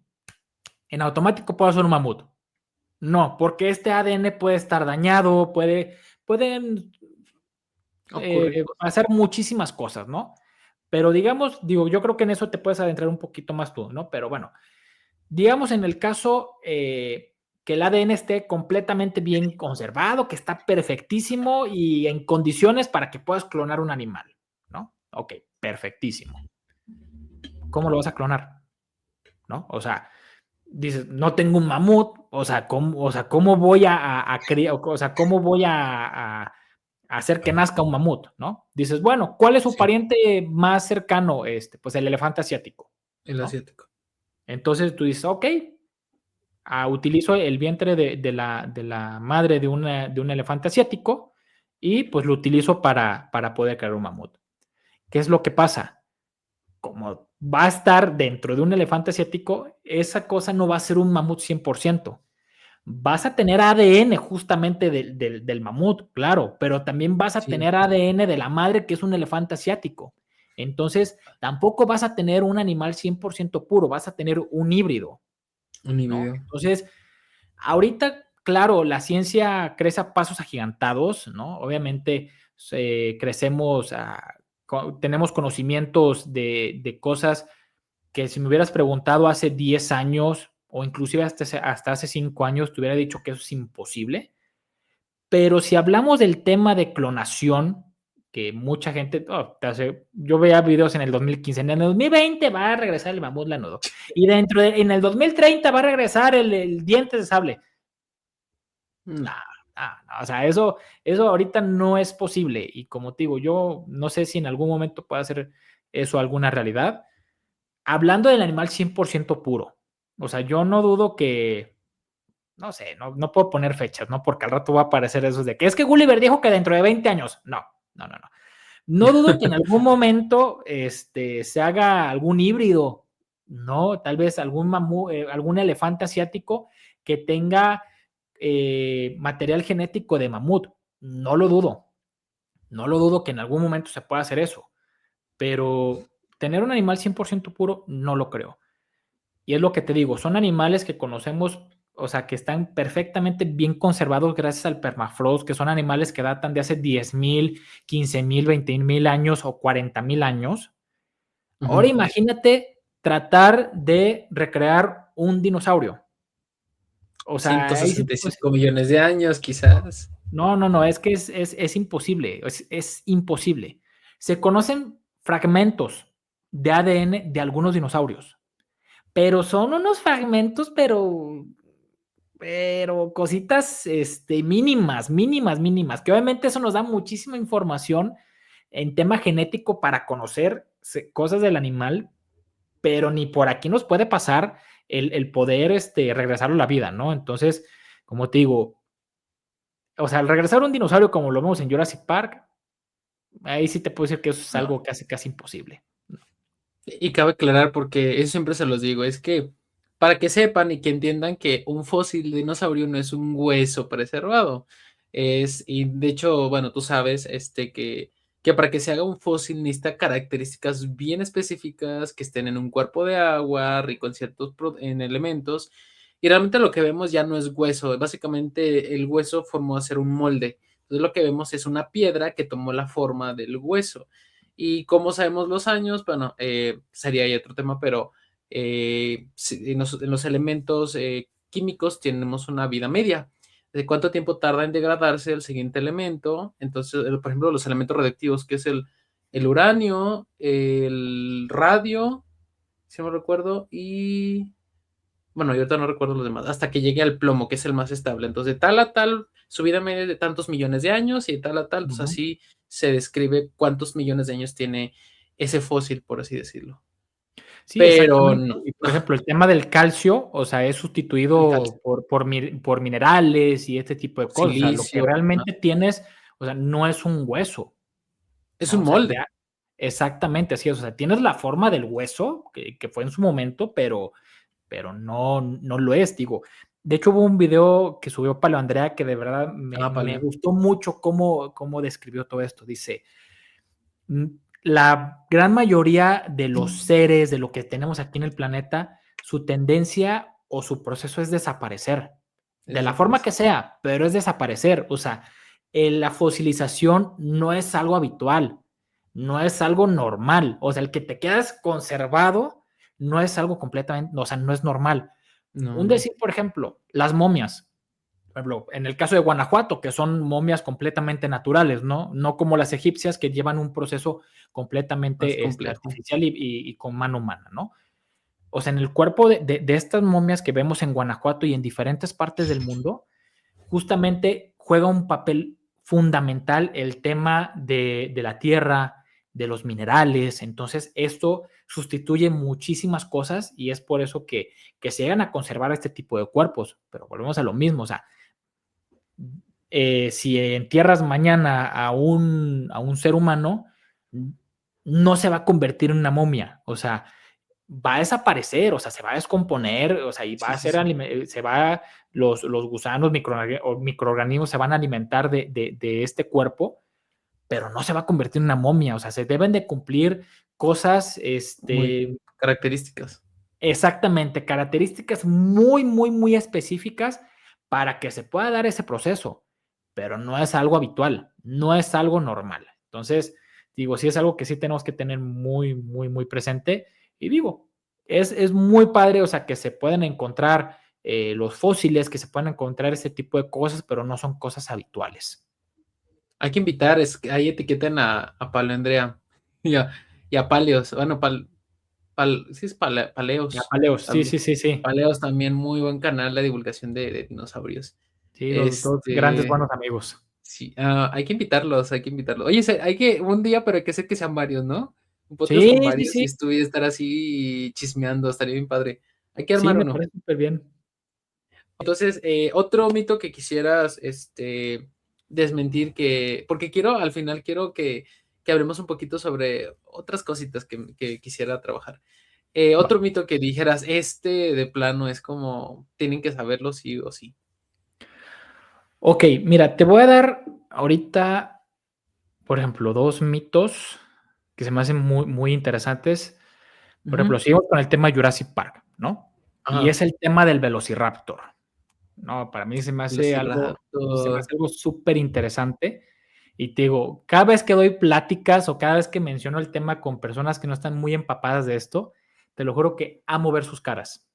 en automático puedo hacer un mamut. No, porque este ADN puede estar dañado, pueden Ocurrir cosas. hacer muchísimas cosas, ¿no? Pero digamos, digo, yo creo que en eso te puedes adentrar un poquito más tú, ¿no? Pero bueno, digamos en el caso que el ADN esté completamente bien conservado, que está perfectísimo y en condiciones para que puedas clonar un animal, ¿no? Ok, perfectísimo. ¿Cómo lo vas a clonar? ¿No? O sea, dices, no tengo un mamut, ¿cómo voy a criar, o sea, cómo voy a hacer que nazca un mamut, ¿no? Dices, bueno, ¿cuál es su Sí, pariente más cercano? Pues el elefante asiático, el ¿no? asiático. Entonces tú dices, ok, utilizo el vientre de la madre de un elefante asiático y pues lo utilizo para poder crear un mamut. ¿Qué es lo que pasa? Como va a estar dentro de un elefante asiático, esa cosa no va a ser un mamut 100%. Vas a tener ADN justamente del mamut, claro, pero también vas a Sí. tener ADN de la madre que es un elefante asiático. Entonces, tampoco vas a tener un animal 100% puro, vas a tener un híbrido, Un ¿no? híbrido. Entonces, ahorita, claro, la ciencia crece a pasos agigantados, ¿no? Obviamente crecemos, tenemos conocimientos de cosas que si me hubieras preguntado hace 10 años o inclusive hasta hace 5 años, te hubiera dicho que eso es imposible. Pero si hablamos del tema de clonación, que mucha gente, yo veía videos en el 2015, en el 2020 va a regresar el mamut lanudo, y en el 2030 va a regresar el diente de sable. No, o sea, eso ahorita no es posible. Y como te digo, yo no sé si en algún momento pueda hacer eso alguna realidad. Hablando del animal 100% puro, o sea, yo no dudo que, no sé, no puedo poner fechas, ¿no? Porque al rato va a aparecer eso de que es que Gulliver dijo que dentro de 20 años. No. No dudo que en algún momento se haga algún híbrido, ¿no? Tal vez algún elefante asiático que tenga material genético de mamut. No lo dudo que en algún momento se pueda hacer eso, pero tener un animal 100% puro no lo creo. Y es lo que te digo, son animales que conocemos, o sea, que están perfectamente bien conservados gracias al permafrost, que son animales que datan de hace 10,000, 15,000, 20,000 años o 40,000 años. Ahora imagínate tratar de recrear un dinosaurio. O sea, ahí sí te puedes... 165 millones de años, quizás. No, es que es imposible, es imposible. Se conocen fragmentos de ADN de algunos dinosaurios, pero son unos fragmentos, pero cositas mínimas, que obviamente eso nos da muchísima información en tema genético para conocer cosas del animal, pero ni por aquí nos puede pasar el poder regresarlo a la vida, ¿no? Entonces, como te digo, o sea, al regresar un dinosaurio como lo vemos en Jurassic Park, ahí sí te puedo decir que eso es algo casi imposible. Y cabe aclarar, porque eso siempre se los digo, es que para que sepan y que entiendan que un fósil de dinosaurio no es un hueso preservado. Y de hecho, bueno, tú sabes, que para que se haga un fósil necesita características bien específicas, que estén en un cuerpo de agua, rico en ciertos en elementos, y realmente lo que vemos ya no es hueso, básicamente el hueso formó a ser un molde. Entonces lo que vemos es una piedra que tomó la forma del hueso. Y como sabemos los años, bueno, sería ahí otro tema, pero en los elementos químicos tenemos una vida media. ¿De cuánto tiempo tarda en degradarse el siguiente elemento? Entonces, por ejemplo, los elementos radioactivos, que es el uranio, el radio, si no me recuerdo, y bueno, yo ahorita no recuerdo los demás, hasta que llegue al plomo, que es el más estable. Entonces, de tal a tal, su vida media es de tantos millones de años, y de tal a tal, pues así se describe cuántos millones de años tiene ese fósil, por así decirlo. Sí, Pero exactamente. no. Y por ejemplo, el tema del calcio, o sea, es sustituido por minerales y este tipo de cosas. O sea, lo que Silicio, realmente tienes, o sea, no es un hueso, es ¿no? un O sea, molde. ya, exactamente así es. O sea, tienes la forma del hueso, que fue en su momento, pero no lo es, digo. De hecho, hubo un video que subió Palo Andrea que de verdad me Vale. gustó mucho cómo describió todo esto. Dice, la gran mayoría de los seres, de lo que tenemos aquí en el planeta, su tendencia o su proceso es desaparecer. De la forma que sea, pero es desaparecer. O sea, la fosilización no es algo habitual, no es algo normal. O sea, el que te quedas conservado no es algo completamente, o sea, no es normal. Un No. decir, por ejemplo, las momias. Por ejemplo, en el caso de Guanajuato, que son momias completamente naturales, ¿no? No como las egipcias que llevan un proceso completamente artificial y con mano humana, ¿no? O sea, en el cuerpo de estas momias que vemos en Guanajuato y en diferentes partes del mundo, justamente juega un papel fundamental el tema de la tierra, de los minerales. Entonces, esto sustituye muchísimas cosas y es por eso que se llegan a conservar este tipo de cuerpos. Pero volvemos a lo mismo, o sea, si entierras mañana a un ser humano, no se va a convertir en una momia, o sea, va a desaparecer, o sea, se va a descomponer, o sea, y va a ser, los gusanos, microorganismos se van a alimentar de este cuerpo, pero no se va a convertir en una momia. O sea, se deben de cumplir cosas, Muy características. exactamente, características muy, muy, muy específicas para que se pueda dar ese proceso, pero no es algo habitual, no es algo normal. Entonces, digo, sí es algo que sí tenemos que tener muy, muy, muy presente. Y digo, es muy padre, o sea, que se pueden encontrar los fósiles, que se pueden encontrar ese tipo de cosas, pero no son cosas habituales. Hay que invitar, es que ahí etiqueten a Pablo Andrea y a Paleos. Bueno, sí es Ya, Paleos. paleos, sí, También. sí, sí, sí. Paleos también, muy buen canal de divulgación de dinosaurios. Sí, los dos grandes buenos amigos. Sí, hay que invitarlos, hay que invitarlos. Oye, hay que un día, pero hay que ser que sean varios, ¿no? Un podcast Sí, con sí, varios y sí. estar así chismeando, estaría bien padre. Hay que Sí, armar me uno. parece súper bien. Entonces, otro mito que quisieras desmentir, porque al final quiero que hablemos un poquito sobre otras cositas que quisiera trabajar. Otro mito que dijeras, de plano es como, tienen que saberlo sí o sí. Ok, mira, te voy a dar ahorita, por ejemplo, dos mitos que se me hacen muy, muy interesantes. Por ejemplo, Ujú. sigo con el tema Jurassic Park, ¿no? Y Ajá. es el tema del Velociraptor. No, para mí se me Velociraptor. hace algo súper interesante. Y te digo, cada vez que doy pláticas o cada vez que menciono el tema con personas que no están muy empapadas de esto, te lo juro que amo ver sus caras.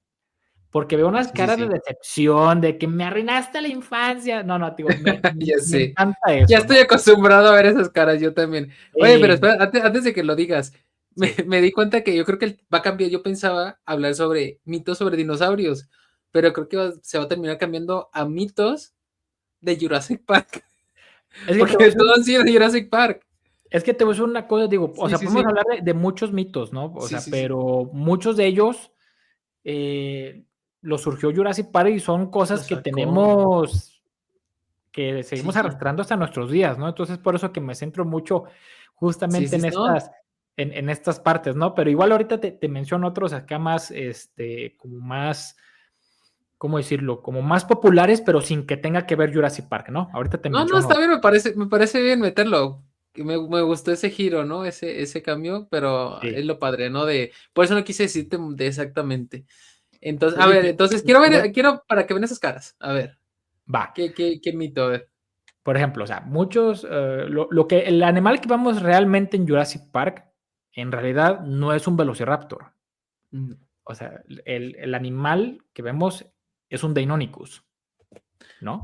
Porque veo unas Sí, sí, caras de sí. decepción, de que me arruinaste la infancia. No, no, digo, Ya me sé. encanta Ya eso, estoy ¿no? acostumbrado a ver esas caras, yo también. Oye, pero Sí, espera, antes de que lo digas, me, sí. me di cuenta que yo creo que va a cambiar. Yo pensaba hablar sobre mitos sobre dinosaurios, pero creo que se va a terminar cambiando a mitos de Jurassic Park, Es que te voy a porque decir, todos han sido de Jurassic Park. una cosa, digo, o Sí, sea, sí, podemos sí. hablar de muchos mitos, ¿no? O Sí, sea, sí, sí. pero muchos de ellos los surgió Jurassic Park y son Lo cosas que sacó. tenemos, que Sí, seguimos arrastrando hasta nuestros días, ¿no? Entonces, por eso que me centro mucho sí, justamente sí, en no. en estas partes, ¿no? Pero igual ahorita te menciono otros acá más, como más, ¿cómo decirlo? Como más populares, pero sin que tenga que ver Jurassic Park, ¿no? Ahorita te No, no, menciono. está bien, me parece bien meterlo. Que me gustó ese giro, ¿no? Ese cambio, pero Sí. es lo padre, ¿no? Por eso no quise decirte de exactamente. Entonces, a Oye, ver, entonces quiero para que vean esas caras. A ver, va. ¿qué mito? A ver. Por ejemplo, o sea, muchos, lo que el animal que vemos realmente en Jurassic Park, en realidad no es un velociraptor. Mm, O sea, el animal que vemos es un Deinonychus, ¿no?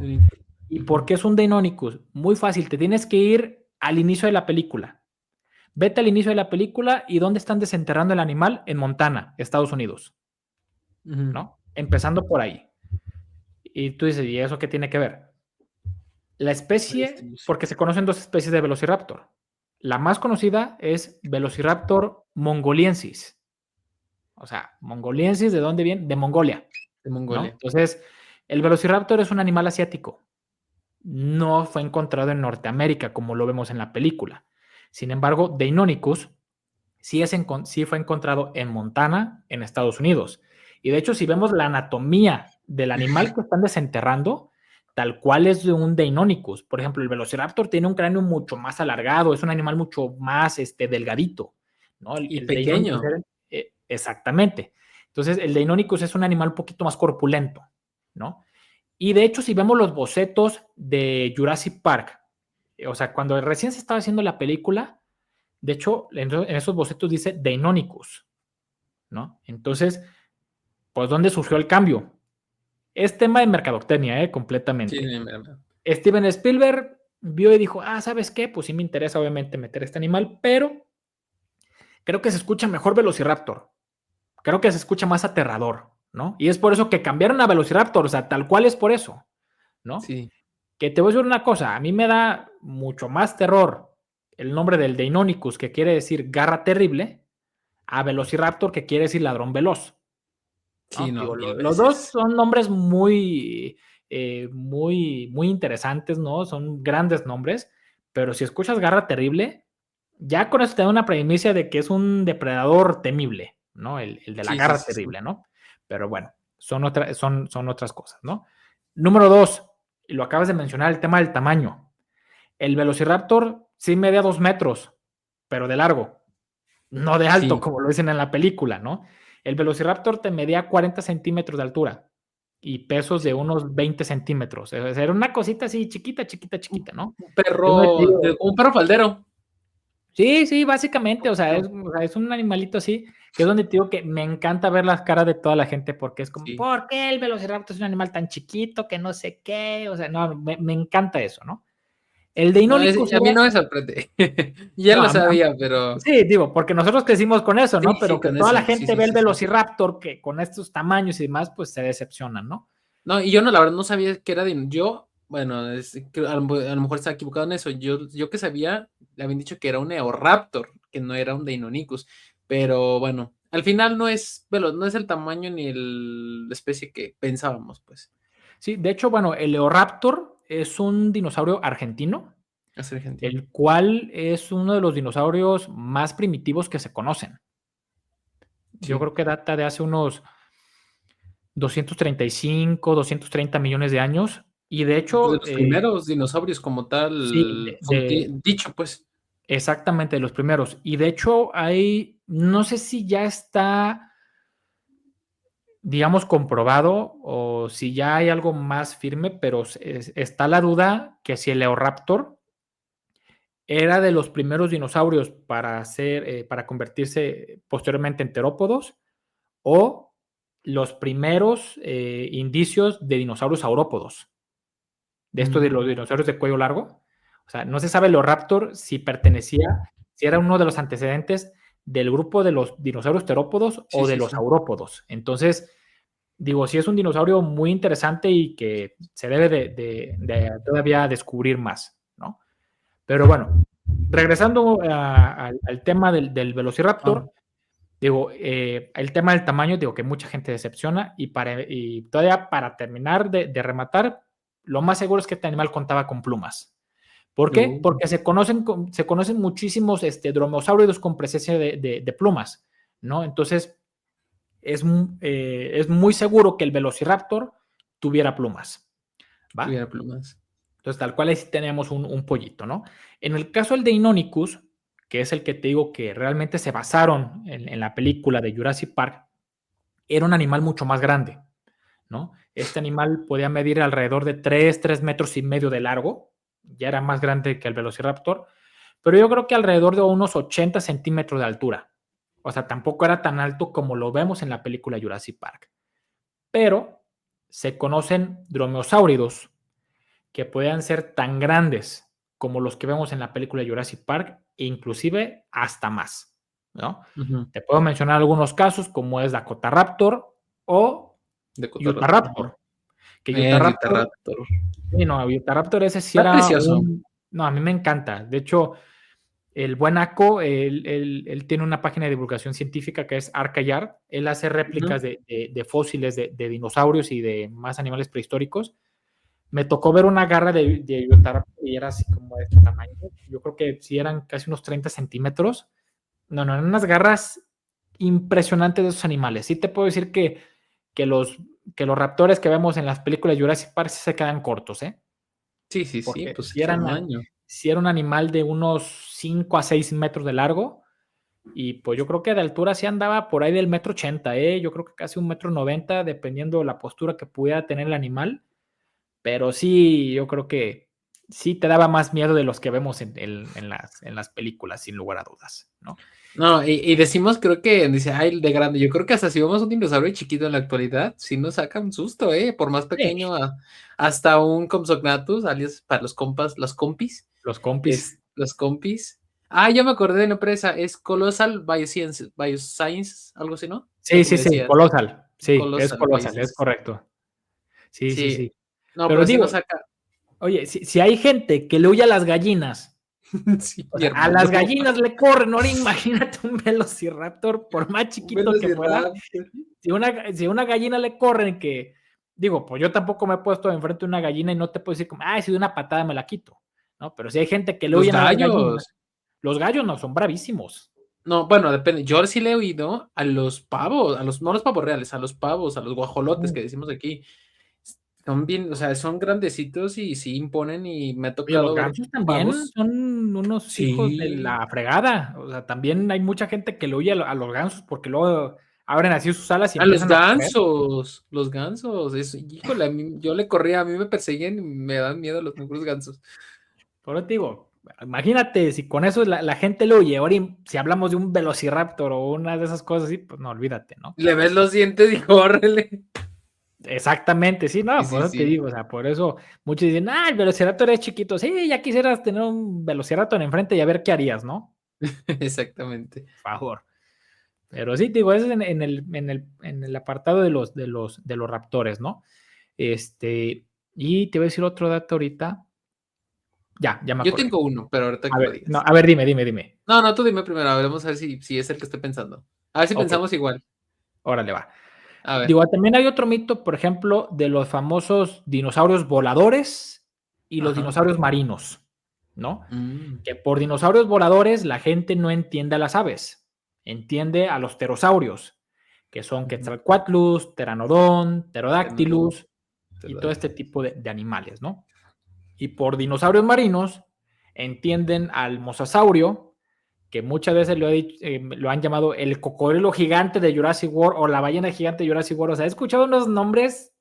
¿Y por ujú. qué es un Deinonychus? Muy fácil, te tienes que ir al inicio de la película. Vete al inicio de la película y ¿dónde están desenterrando el animal? En Montana, Estados Unidos, Ujú. ¿no? Empezando por ahí. Y tú dices, ¿y eso qué tiene que ver? La La especie, distribución. porque se conocen dos especies de Velociraptor. La más conocida es Velociraptor mongoliensis. O sea, mongoliensis, ¿de dónde viene? De Mongolia, De ¿no? Mongolia. Entonces, el Velociraptor es un animal asiático. No fue encontrado en Norteamérica, como lo vemos en la película. Sin embargo, Deinonychus sí fue encontrado en Montana, en Estados Unidos. Y de hecho, si vemos la anatomía del animal que están desenterrando, tal cual es de un Deinonychus. Por ejemplo, el Velociraptor tiene un cráneo mucho más alargado, es un animal mucho más delgadito, ¿no? Y El Deinonychus pequeño. exactamente. Entonces, el Deinonychus es un animal un poquito más corpulento, ¿no? Y de hecho, si vemos los bocetos de Jurassic Park, o sea, cuando recién se estaba haciendo la película, de hecho, en esos bocetos dice Deinonychus, ¿no? Entonces, pues, ¿dónde surgió el cambio? Es tema de mercadotecnia, Sí, completamente. mira. Steven Spielberg vio y dijo, ¿sabes qué? Pues sí me interesa obviamente meter este animal, pero creo que se escucha mejor Velociraptor. Creo que se escucha más aterrador, ¿no? Y es por eso que cambiaron a Velociraptor, o sea, tal cual es por eso, ¿no? Sí, Que te voy a decir una cosa, a mí me da mucho más terror el nombre del Deinonychus, que quiere decir garra terrible, a Velociraptor, que quiere decir ladrón veloz, sí, ¿no? no, Digo, mil los dos veces. son nombres muy, muy interesantes, ¿no? Son grandes nombres, pero si escuchas garra terrible, ya con eso te da una premisa de que es un depredador temible, ¿no? El de la Sí, sí, garra sí, sí. terrible, ¿no? Pero bueno, son otras cosas, ¿no? Número dos, y lo acabas de mencionar, el tema del tamaño. El Velociraptor sí medía 2 metros, pero de largo, no de alto, Sí. como lo dicen en la película, ¿no? El Velociraptor te medía 40 centímetros de altura y pesos de unos 20 centímetros. O sea, era una cosita así chiquita, chiquita, chiquita, ¿no? Un Es donde te perro, digo, un perro faldero. sí, sí, básicamente, o sea, No, es un animalito así, que es donde te digo que me encanta ver las caras de toda la gente, porque es como, sí. ¿por qué el Velociraptor es un animal tan chiquito que no sé qué? O sea, no, me encanta eso, ¿no? El de No, Deinonychus a mí era, no me sorprende. Ya no, lo sabía, pero sí, digo, porque nosotros crecimos con eso, sí, ¿no? sí, Pero que con toda la eso. Sí, gente sí, ve el sí, sí. Velociraptor que con estos tamaños y demás, pues se decepcionan, ¿no? No, y yo no, la verdad no sabía que era de yo, bueno, a lo mejor estaba equivocado en eso. Yo que sabía, le habían dicho que era un Eoraptor, que no era un Deinonychus. Pero bueno, al final no es el tamaño ni la especie que pensábamos, pues. Sí, de hecho, bueno, el Eoraptor es un dinosaurio argentino, Es argentino. el cual es uno de los dinosaurios más primitivos que se conocen. Yo Sí. creo que data de hace unos 235, 230 millones de años. Y de Pues de hecho, los primeros dinosaurios como sí, tal, dicho, pues. exactamente, de los primeros. Y de hecho, hay, no sé si ya está, digamos, comprobado o si ya hay algo más firme, pero está la duda que si el Eoraptor era de los primeros dinosaurios para convertirse posteriormente en terópodos o los primeros indicios de dinosaurios saurópodos, de esto de los dinosaurios de cuello largo. O sea, no se sabe el Raptor si pertenecía, si era uno de los antecedentes del grupo de los dinosaurios terópodos Sí, o de sí, los sí. saurópodos. Entonces, digo, sí es un dinosaurio muy interesante y que se debe de todavía descubrir más, ¿no? Pero bueno, regresando al tema del Ah, Velociraptor, digo, el tema del tamaño, digo que mucha gente decepciona y todavía para terminar de rematar, lo más seguro es que este animal contaba con plumas. ¿Por qué? no. Porque se conocen muchísimos dromeosáuridos con presencia de plumas, ¿no? Entonces, es muy seguro que el Velociraptor tuviera plumas, ¿va? Tuviera plumas. Entonces, tal cual ahí sí tenemos un pollito, ¿no? En el caso del de Deinonychus, que es el que te digo que realmente se basaron en la película de Jurassic Park, era un animal mucho más grande, ¿no? Este animal podía medir alrededor de 3 metros y medio de largo, ya era más grande que el Velociraptor, pero yo creo que alrededor de unos 80 centímetros de altura. O sea, tampoco era tan alto como lo vemos en la película Jurassic Park. Pero se conocen dromeosáuridos que puedan ser tan grandes como los que vemos en la película Jurassic Park, e inclusive hasta más, ¿no? Ujú. Te puedo mencionar algunos casos como es Dakota Raptor o De Cotorraptor. Utahraptor, que Utahraptor, Utahraptor. sí, no, Utahraptor ese sí Está era precioso. no, a mí me encanta. De hecho, el buen Aco, él tiene una página de divulgación científica que es Arcayard. Él hace Ujú. réplicas de fósiles de dinosaurios y de más animales prehistóricos. Me tocó ver una garra de Utahraptor y era así como de este tamaño. Yo creo que sí eran casi unos 30 centímetros. No, no, eran unas garras impresionantes de esos animales. Sí te puedo decir que los, que los raptores que vemos en las películas Jurassic Park sí se quedan cortos, ¿eh? Sí, sí, sí, Porque pues el tamaño. si era un animal de unos 5 a 6 metros de largo y pues yo creo que de altura sí andaba por ahí del metro 80, ¿eh? Yo creo que casi un metro 90, dependiendo de la postura que pudiera tener el animal. Pero sí, yo creo que sí te daba más miedo de los que vemos en las películas, sin lugar a dudas, ¿no? No, y decimos, creo que dice, ay, de grande. Yo creo que hasta si vemos un dinosaurio chiquito en la actualidad, sí nos saca un susto, por más Sí, pequeño, hasta un Compsognathus, alias para los compas, los compis, los compis. los compis. Ah, ya me acordé de la empresa, es Colossal Bioscience, algo así, ¿no? Lo Sí, que me sí, sí, decías, Colossal. Sí, es Colossal Colossal, es Bioscience. correcto. Sí, sí, Sí, sí. no, Pero pero sí nos digo, saca, oye, si hay gente que le huye a las gallinas, sí, o mi sea, a hermano, las gallinas le corren, ahora imagínate un velociraptor, por más un chiquito que fuera, Velociraptor. si una gallina le corren que, digo, pues yo tampoco me he puesto enfrente de una gallina y no te puedo decir como, si de una patada me la quito, ¿no? Pero si hay gente que le Los huyen a las gallinas, gallos. los gallos no son bravísimos. No, bueno, depende. Yo sí le he oído a los pavos, no a los pavos reales, a los pavos, a los guajolotes que decimos aquí. Son bien, o sea, son grandecitos y sí imponen y me ha Oye, los tocado ver gansos también pavos. son unos hijos de Sí, la fregada. O sea, también hay mucha gente que le huye a los gansos porque luego abren así sus alas y a empiezan a correr. los gansos, híjole, yo le corría, a mí me persiguen y me dan miedo los negros gansos. Por eso te digo, imagínate si con eso la gente le huye. Ahora, si hablamos de un velociraptor o una de esas cosas así, pues no, olvídate, ¿no? Le ves los dientes y córrele. Exactamente, sí, Sí, no, por sí, eso te sí, digo, o sea, por eso muchos dicen, el velociraptor es chiquito. Sí, ya quisieras tener un velociraptor enfrente y a ver qué harías, ¿no? exactamente. Por favor. Pero sí, te digo, eso es en el apartado de los raptores, ¿no? Y te voy a decir otro dato ahorita. Ya me Yo acordé. tengo uno, pero ahorita A que lo ver, no, digas. a ver, dime. No, no, tú dime primero, a ver, vamos a ver si es el que estoy pensando. A ver si Ok, pensamos igual. órale, va. A ver. Digo, también hay otro mito, por ejemplo, de los famosos dinosaurios voladores y los Ajá. dinosaurios marinos, ¿no? Mm, Que por dinosaurios voladores la gente no entiende a las aves, entiende a los pterosaurios, que son ujú. Quetzalcoatlus, Pteranodon, Pteranodon, Pterodactylus y todo este pterodáctilo. tipo de animales, ¿no? Y por dinosaurios marinos entienden al mosasaurio, que muchas veces lo han llamado el cocodrilo gigante de Jurassic World o la ballena gigante de Jurassic World. O sea, he escuchado unos nombres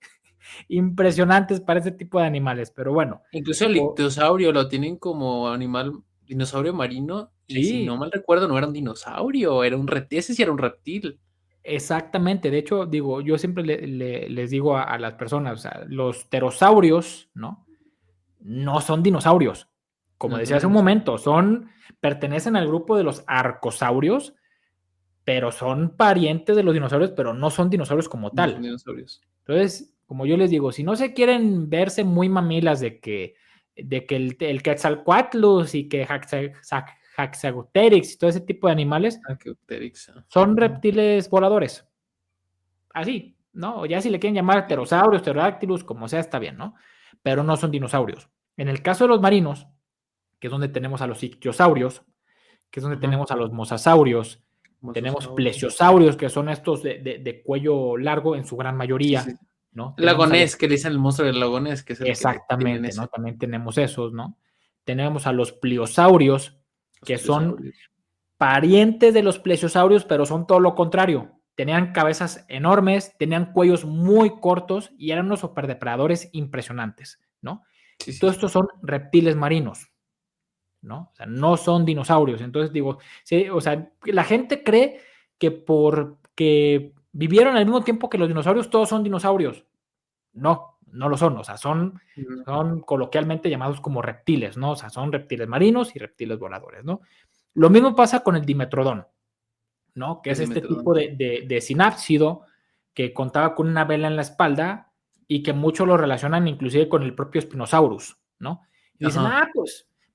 impresionantes para ese tipo de animales, pero bueno. Incluso el ictiosaurio lo tienen como animal, dinosaurio marino, y si no Sí, mal recuerdo, no era un dinosaurio, era un reptil, ese sí era un reptil. exactamente. De hecho, digo, yo siempre les digo a las personas, o sea, los pterosaurios, ¿no? No son dinosaurios. Como No decía son hace un dinosaurios, momento, pertenecen al grupo de los arcosaurios, pero son parientes de los dinosaurios, pero no son dinosaurios como no son tal. dinosaurios. Entonces, como yo les digo, si no se quieren verse muy mamilas de que el Quetzalcoatlus y que Haxagoterix y todo ese tipo de animales Archaeopteryx. son reptiles voladores. Así, ¿no? O ya si le quieren llamar pterosaurios, pterodáctilos, como sea, está bien, ¿no? Pero no son dinosaurios. En el caso de los marinos, que es donde tenemos a los ictiosaurios, que es donde Ajá, tenemos a los mosasaurios, tenemos mosasaurios. plesiosaurios, que son estos de cuello largo en su gran Sí, sí. mayoría, ¿no? Tenemos a los Lagonés, que le dicen el monstruo del lagonés, que es el que tienen Exactamente, ¿no? ese. También tenemos esos, ¿no? Tenemos a los pliosaurios, Los que son pliosaurios. parientes de los plesiosaurios, pero son todo lo contrario. Tenían cabezas enormes, tenían cuellos muy cortos y eran unos superdepredadores impresionantes, ¿no? Sí, Y sí, todos sí. estos son reptiles marinos, ¿no? O sea, no son dinosaurios. Entonces digo, sí, o sea, la gente cree que porque vivieron al mismo tiempo que los dinosaurios, todos son dinosaurios. No, no lo son, o sea, son, Ujú. son coloquialmente llamados como reptiles, ¿no? O sea, son reptiles marinos y reptiles voladores, ¿no? Lo mismo pasa con el dimetrodón, ¿no? Que El es este dimetrodón. tipo de sinápsido que contaba con una vela en la espalda y que muchos lo relacionan inclusive con el propio Spinosaurus, ¿no? Y dicen, Ajá.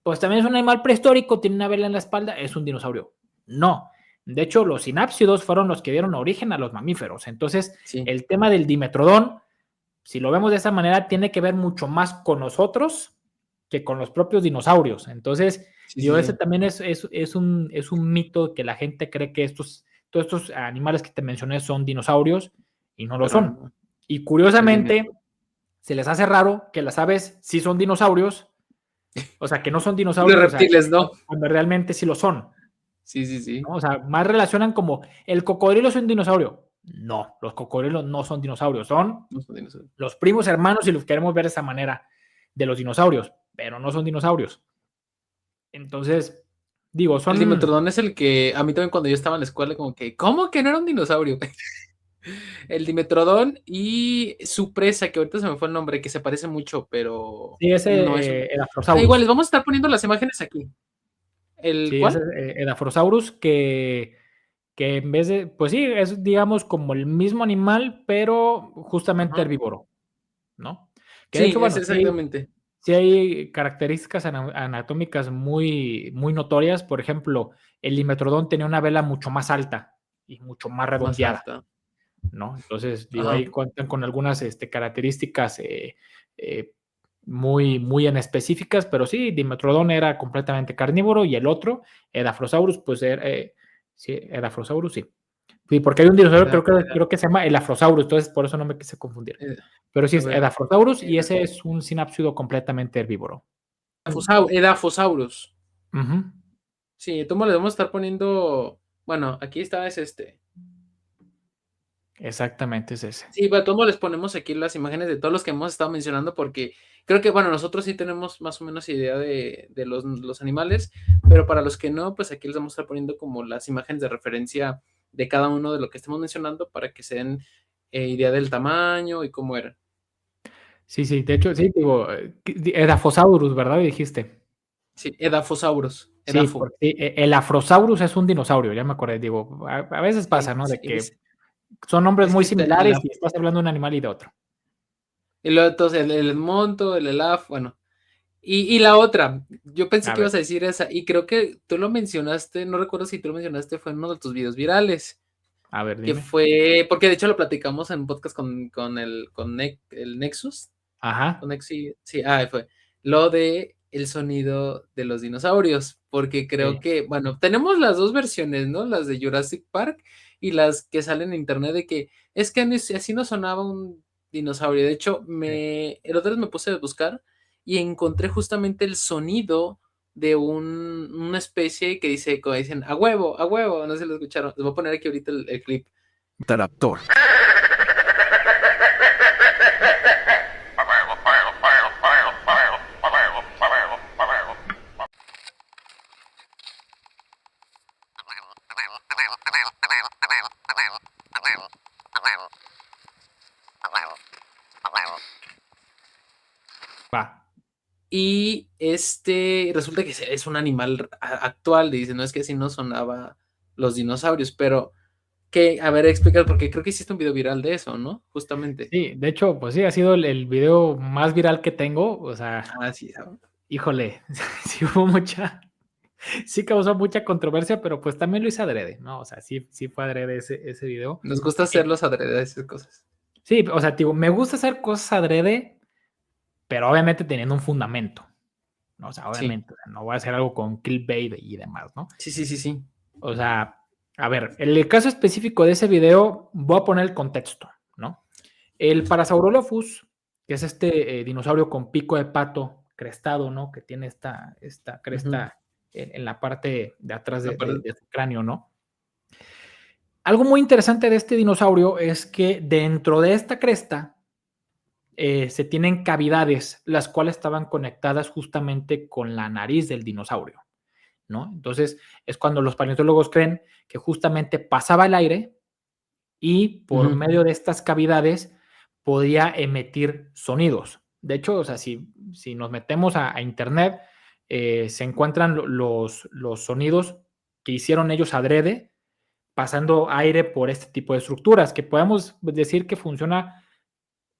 pues también es un animal prehistórico, tiene una vela en la espalda, es un dinosaurio. No, de hecho, los sinápsidos fueron los que dieron origen a los mamíferos. Entonces, Sí. el tema del dimetrodón, si lo vemos de esa manera, tiene que ver mucho más con nosotros que con los propios dinosaurios. Entonces, Sí, digo, sí, ese sí. también es un mito que la gente cree que todos estos animales que te mencioné son dinosaurios y no lo Pero son. no. Y El curiosamente, dimetrodón. se les hace raro que las aves sí son dinosaurios, o sea, que no son Y los dinosaurios, o sea, reptiles no. cuando realmente sí lo son, Sí, sí, sí. ¿no? O sea, más relacionan como el cocodrilo es un dinosaurio. No, los cocodrilos no son dinosaurios, son No son dinosaurios. los primos hermanos, si los queremos ver de esa manera, de los dinosaurios, pero no son dinosaurios. Entonces, digo, El son. dimetrodón es el que a mí también cuando yo estaba en la escuela como que, ¿cómo que no era un dinosaurio? El dimetrodón y su presa, que ahorita se me fue el nombre, que se parece mucho, pero Sí, no es ese un... igual, les Edaphosaurus. vamos a estar poniendo las imágenes aquí. ¿El Sí, ese cuál? Edaphosaurus que en vez de, pues sí, es digamos como el mismo animal, pero justamente Ajá. herbívoro, ¿no? Que de Sí, hecho, es bueno, exactamente. sí hay características anatómicas muy, muy notorias. Por ejemplo, el dimetrodón tenía una vela mucho más alta y mucho más Más redondeada, alta. ¿no? Entonces, digo, Ajá. ahí cuentan con algunas características eh, muy, muy en específicas, pero sí, Dimetrodon era completamente carnívoro y el otro, Edaphosaurus, pues sí, Edaphosaurus, sí. Sí, porque hay un dinosaurio, creo que se llama el Afrosaurus, entonces por eso no me quise confundir. Pero sí es Edaphosaurus y ese es un sinápsido completamente herbívoro. Edaphosaurus. Uh-huh. Sí, ¿cómo le vamos a estar poniendo? Bueno, aquí está, es este. Exactamente, es ese. Sí, pero todos les ponemos aquí las imágenes de todos los que hemos estado mencionando porque creo que, bueno, nosotros sí tenemos más o menos idea de los animales, pero para los que no, pues aquí les vamos a estar poniendo como las imágenes de referencia de cada uno de lo que estemos mencionando para que se den idea del tamaño y cómo eran. Sí, de hecho, sí, digo, Edaphosaurus, ¿verdad? Dijiste. Sí, Edaphosaurus. Sí, porque el Afrosaurus es un dinosaurio, ya me acordé, digo, a veces pasa, ¿no? De que son nombres muy similares y estás hablando de un animal y de otro. Y luego entonces el Edmonto, el Elaf, bueno. Y la otra, yo pensé que ibas a decir esa, y creo que tú lo mencionaste, no recuerdo si tú lo mencionaste, fue en uno de tus videos virales. A ver, dime. Que fue, porque de hecho lo platicamos en un podcast con el Nexus. Ajá. Con sí, fue lo de el sonido de los dinosaurios, porque creo que, bueno, tenemos las dos versiones, ¿no? Las de Jurassic Park y las que salen en internet de que es que así no sonaba un dinosaurio. De hecho, el otro día me puse a buscar y encontré justamente el sonido de una especie que dice, como dicen, a huevo, no sé si lo escucharon. Les voy a poner aquí ahorita el clip. Taraptor. Y resulta que es un animal actual, dice, no es que así no sonaba los dinosaurios, pero que, a ver, explicar, porque creo que hiciste un video viral de eso, ¿no? Justamente. Sí, de hecho, pues sí, ha sido el video más viral que tengo, o sea, sí, híjole, sí causó mucha controversia, pero pues también lo hice adrede, ¿no? O sea, sí fue adrede ese video. Nos gusta hacerlos adrede, esas cosas. Sí, o sea, digo, me gusta hacer cosas adrede, pero obviamente teniendo un fundamento, ¿no? O sea, obviamente, no voy a hacer algo con clickbait y demás, ¿no? Sí. O sea, a ver, en el caso específico de ese video, voy a poner el contexto, ¿no? El Parasaurolophus, que es este dinosaurio con pico de pato crestado, ¿no? Que tiene esta cresta en la parte de atrás de su cráneo, ¿no? Algo muy interesante de este dinosaurio es que dentro de esta cresta se tienen cavidades, las cuales estaban conectadas justamente con la nariz del dinosaurio, ¿no? Entonces es cuando los paleontólogos creen que justamente pasaba el aire y por medio de estas cavidades podía emitir sonidos. De hecho, o sea, si nos metemos a internet, se encuentran los sonidos que hicieron ellos adrede, pasando aire por este tipo de estructuras, que podemos decir que funciona,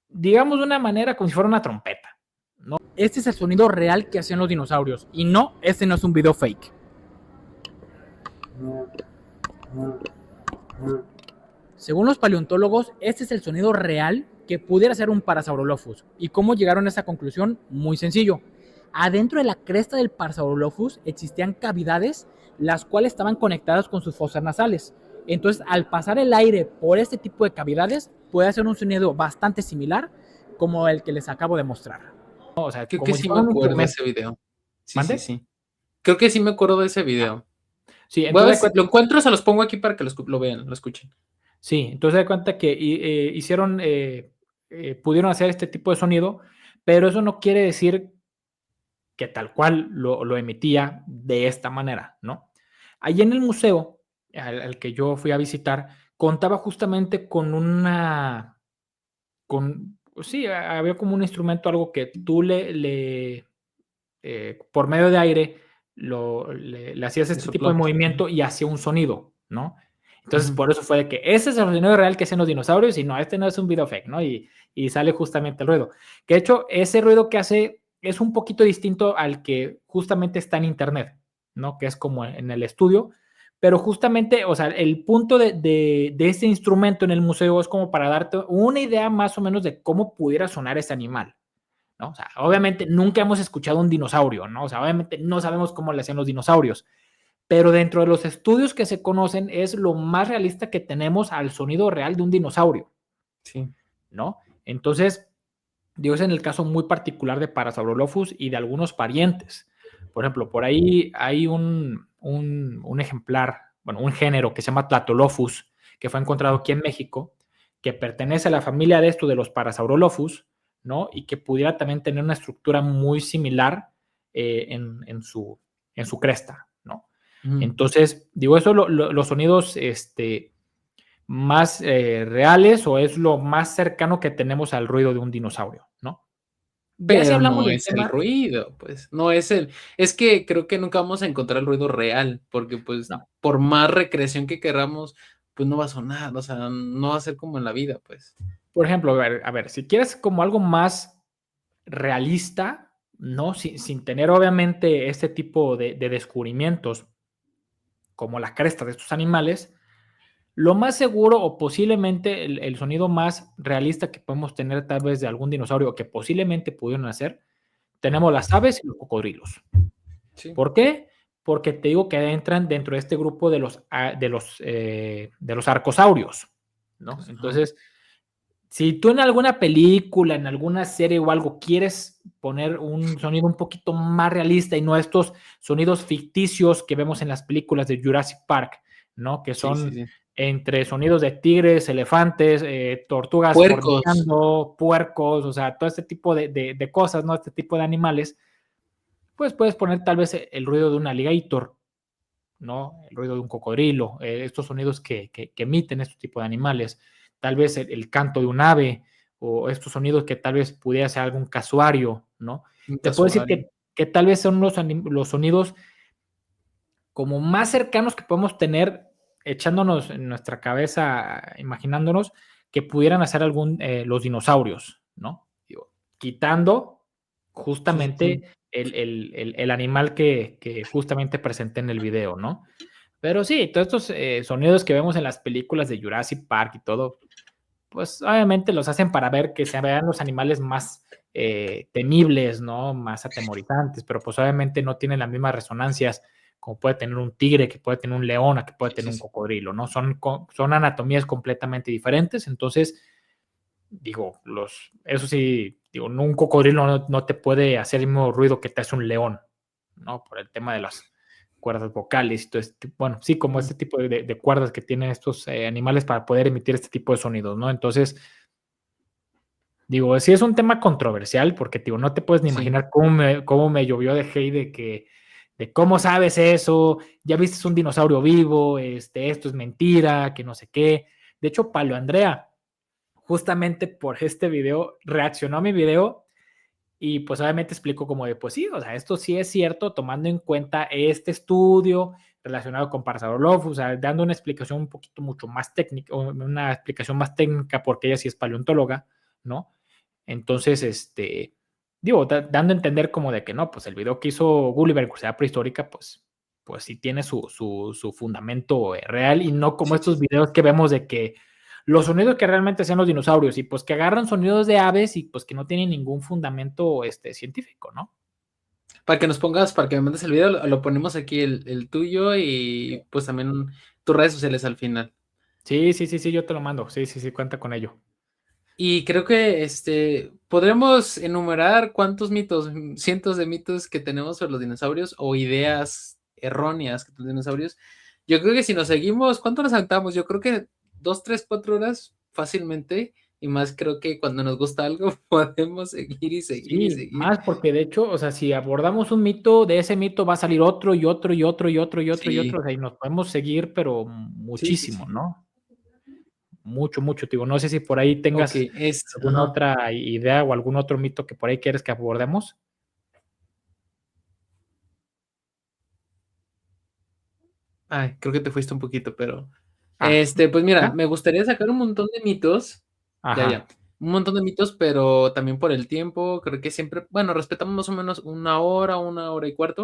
digamos, de una manera como si fuera una trompeta, ¿no? Este es el sonido real que hacían los dinosaurios, y no, este no es un video fake. Según los paleontólogos, este es el sonido real que pudiera ser un Parasaurolophus. ¿Y cómo llegaron a esa conclusión? Muy sencillo. Adentro de la cresta del Parasaurolophus existían cavidades, las cuales estaban conectadas con sus fosas nasales. Entonces, al pasar el aire por este tipo de cavidades, puede hacer un sonido bastante similar como el que les acabo de mostrar. O sea, creo que sí me acuerdo de ese video. Sí. Creo que sí me acuerdo de ese video. Sí, entonces lo encuentro, se los pongo aquí para que lo vean, lo escuchen. Sí, entonces de cuenta que pudieron hacer este tipo de sonido, pero eso no quiere decir que tal cual lo emitía de esta manera, ¿no? Allí en el museo al que yo fui a visitar, contaba justamente con había como un instrumento, algo que tú por medio de aire le hacías este tipo de movimiento y hacía un sonido, ¿no? Entonces, por eso fue de que ese es el sonido real que hacen los dinosaurios y no, este no es un video fake, ¿no? Y sale justamente el ruido. Que de hecho, ese ruido que hace es un poquito distinto al que justamente está en internet, ¿no? Que es como en el estudio, pero justamente, o sea, el punto de este instrumento en el museo es como para darte una idea más o menos de cómo pudiera sonar ese animal, ¿no? O sea, obviamente nunca hemos escuchado un dinosaurio, ¿no? O sea, obviamente no sabemos cómo le hacían los dinosaurios, pero dentro de los estudios que se conocen es lo más realista que tenemos al sonido real de un dinosaurio, Sí. ¿no? Entonces, digo, es en el caso muy particular de Parasaurolophus y de algunos parientes. Por ejemplo, por ahí hay un ejemplar, bueno, un género que se llama Tlatolophus, que fue encontrado aquí en México, que pertenece a la familia de estos de los Parasaurolophus, ¿no? Y que pudiera también tener una estructura muy similar en su cresta, ¿no? Entonces, digo, eso los sonidos más reales o es lo más cercano que tenemos al ruido de un dinosaurio, ¿no? Ya si Pero hablamos no del es el tema, ruido, pues, no es es que creo que nunca vamos a encontrar el ruido real, porque pues no. por más recreación que queramos, pues no va a sonar, o sea, no va a ser como en la vida, pues. Por ejemplo, a ver, si quieres como algo más realista, ¿no? Sin tener obviamente este tipo de descubrimientos como la cresta de estos animales, lo más seguro o posiblemente el sonido más realista que podemos tener tal vez de algún dinosaurio que posiblemente pudieron hacer, tenemos las aves y los cocodrilos. Sí. ¿Por qué? Porque te digo que entran dentro de este grupo de los arcosaurios, ¿no? Pues, ajá. Entonces, si tú en alguna película, en alguna serie o algo quieres poner un sonido un poquito más realista y no estos sonidos ficticios que vemos en las películas de Jurassic Park, ¿no? Que Sí, sí, son sí. entre sonidos de tigres, elefantes, tortugas Puercos. horneando, puercos, o sea, todo este tipo de cosas, ¿no? Este tipo de animales, pues puedes poner tal vez el ruido de un alligator, ¿no? El ruido de un cocodrilo, estos sonidos que emiten estos tipos de animales, tal vez el canto de un ave o estos sonidos que tal vez pudiera ser algún casuario, ¿no? Un Te puedo decir casuario. que tal vez son los sonidos como más cercanos que podemos tener echándonos en nuestra cabeza, imaginándonos que pudieran hacer los dinosaurios, ¿no? Digo, quitando Sí, sí, sí. justamente el animal que justamente presenté en el video, ¿no? Pero sí, todos estos sonidos que vemos en las películas de Jurassic Park y todo, pues obviamente los hacen para ver que se vean los animales más temibles, ¿no? Más atemorizantes, pero pues obviamente no tienen las mismas resonancias como puede tener un tigre, que puede tener un león, a que puede Sí, tener sí, un sí. cocodrilo, ¿no? Son anatomías completamente diferentes, entonces, digo, eso sí, digo, un cocodrilo no te puede hacer el mismo ruido que te hace un león, ¿no? Por el tema de las cuerdas vocales y todo este, bueno, sí, como este tipo de cuerdas que tienen estos animales para poder emitir este tipo de sonidos, ¿no? Entonces, digo, sí es un tema controversial porque, digo, no te puedes ni Sí. imaginar cómo me llovió de hate de cómo sabes eso, ya viste un dinosaurio vivo, esto es mentira, que no sé qué. De hecho, Palo Andrea, justamente por este video, reaccionó a mi video y pues obviamente explicó como de, pues sí, o sea, esto sí es cierto, tomando en cuenta este estudio relacionado con Parasaurolophus, o sea, dando una explicación un poquito mucho más técnica, una explicación más técnica porque ella sí es paleontóloga, ¿no? Entonces, digo, dando a entender como de que no, pues el video que hizo Gulliver en Curiosidad Prehistórica, pues sí tiene su fundamento real y no como Sí, sí, estos sí. videos que vemos de que los sonidos que realmente hacían los dinosaurios y pues que agarran sonidos de aves y pues que no tienen ningún fundamento científico, ¿no? Para que nos pongas, para que me mandes el video, lo ponemos aquí el tuyo y pues también tus redes sociales al final. Sí, sí, sí, sí, yo te lo mando. Sí, sí, sí, cuenta con ello. Y creo que podremos enumerar cuántos mitos, cientos de mitos que tenemos sobre los dinosaurios o ideas erróneas que los dinosaurios. Yo creo que si nos seguimos, ¿cuánto nos saltamos? Yo creo que 2, 3, 4 horas fácilmente. Y más creo que cuando nos gusta algo podemos seguir y seguir y Sí, seguir. más porque de hecho, o sea, si abordamos un mito, de ese mito va a salir otro y otro y otro y otro y otro y Sí, otro, o sea, y nos podemos seguir, pero sí, sí, muchísimo, sí. ¿no? Mucho, mucho, digo, no sé si por ahí Ok, tengas alguna ajá. otra idea o algún otro mito que por ahí quieres que abordemos. Ay, creo que te fuiste un poquito, pero Ah, pues mira, ¿ya? me gustaría sacar un montón de mitos, ya, ya, Ajá. un montón de mitos, pero también por el tiempo, creo que siempre, bueno, respetamos más o menos 1 hora, 1 hora y cuarto,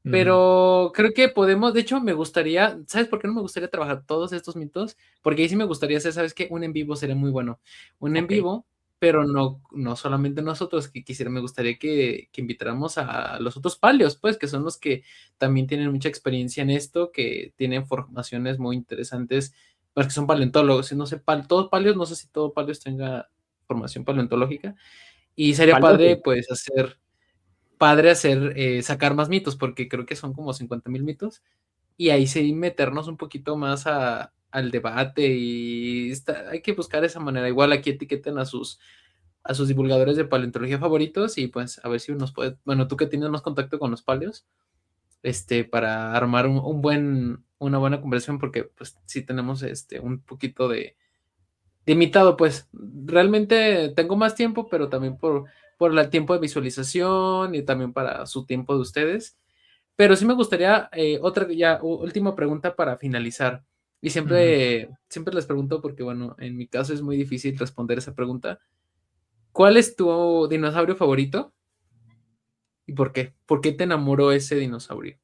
Ujú. pero creo que podemos, de hecho, me gustaría, ¿sabes por qué no me gustaría trabajar todos estos mitos? Porque ahí sí me gustaría hacer, ¿sabes qué? Un en vivo sería muy bueno. Un en Ok. vivo pero no solamente nosotros, me gustaría que invitáramos a los otros paleos, pues, que son los que también tienen mucha experiencia en esto, que tienen formaciones muy interesantes, pues que son paleontólogos, y no sé, todos paleos, no sé si todo paleos tenga formación paleontológica, y sería padre, Paleote. pues, sacar más mitos, porque creo que son como 50,000 mitos, y ahí sí meternos un poquito más al debate, y hay que buscar esa manera. Igual aquí etiqueten a sus divulgadores de paleontología favoritos, y pues a ver si nos puede, bueno, tú que tienes más contacto con los paleos, para armar una buena conversación, porque pues sí tenemos un poquito de limitado, pues realmente tengo más tiempo, pero también por el tiempo de visualización y también para su tiempo de ustedes. Pero sí me gustaría, otra ya, última pregunta para finalizar. Y siempre les pregunto, porque bueno, en mi caso es muy difícil responder esa pregunta. ¿Cuál es tu dinosaurio favorito? ¿Y por qué? ¿Por qué te enamoró ese dinosaurio?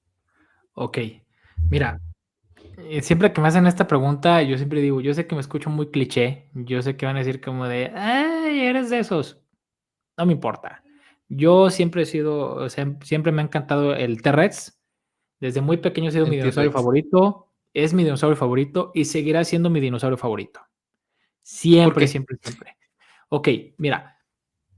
Ok, mira, siempre que me hacen esta pregunta, yo siempre digo, yo sé que me escucho muy cliché, yo sé que van a decir como de, ay, eres de esos. No me importa. Yo siempre he sido, o sea, siempre me ha encantado el T-Rex. Desde muy pequeño ha sido mi El dinosaurio T-Rex. favorito, es mi dinosaurio favorito y seguirá siendo mi dinosaurio favorito. ¿Por Siempre, qué? siempre, siempre. Ok, mira,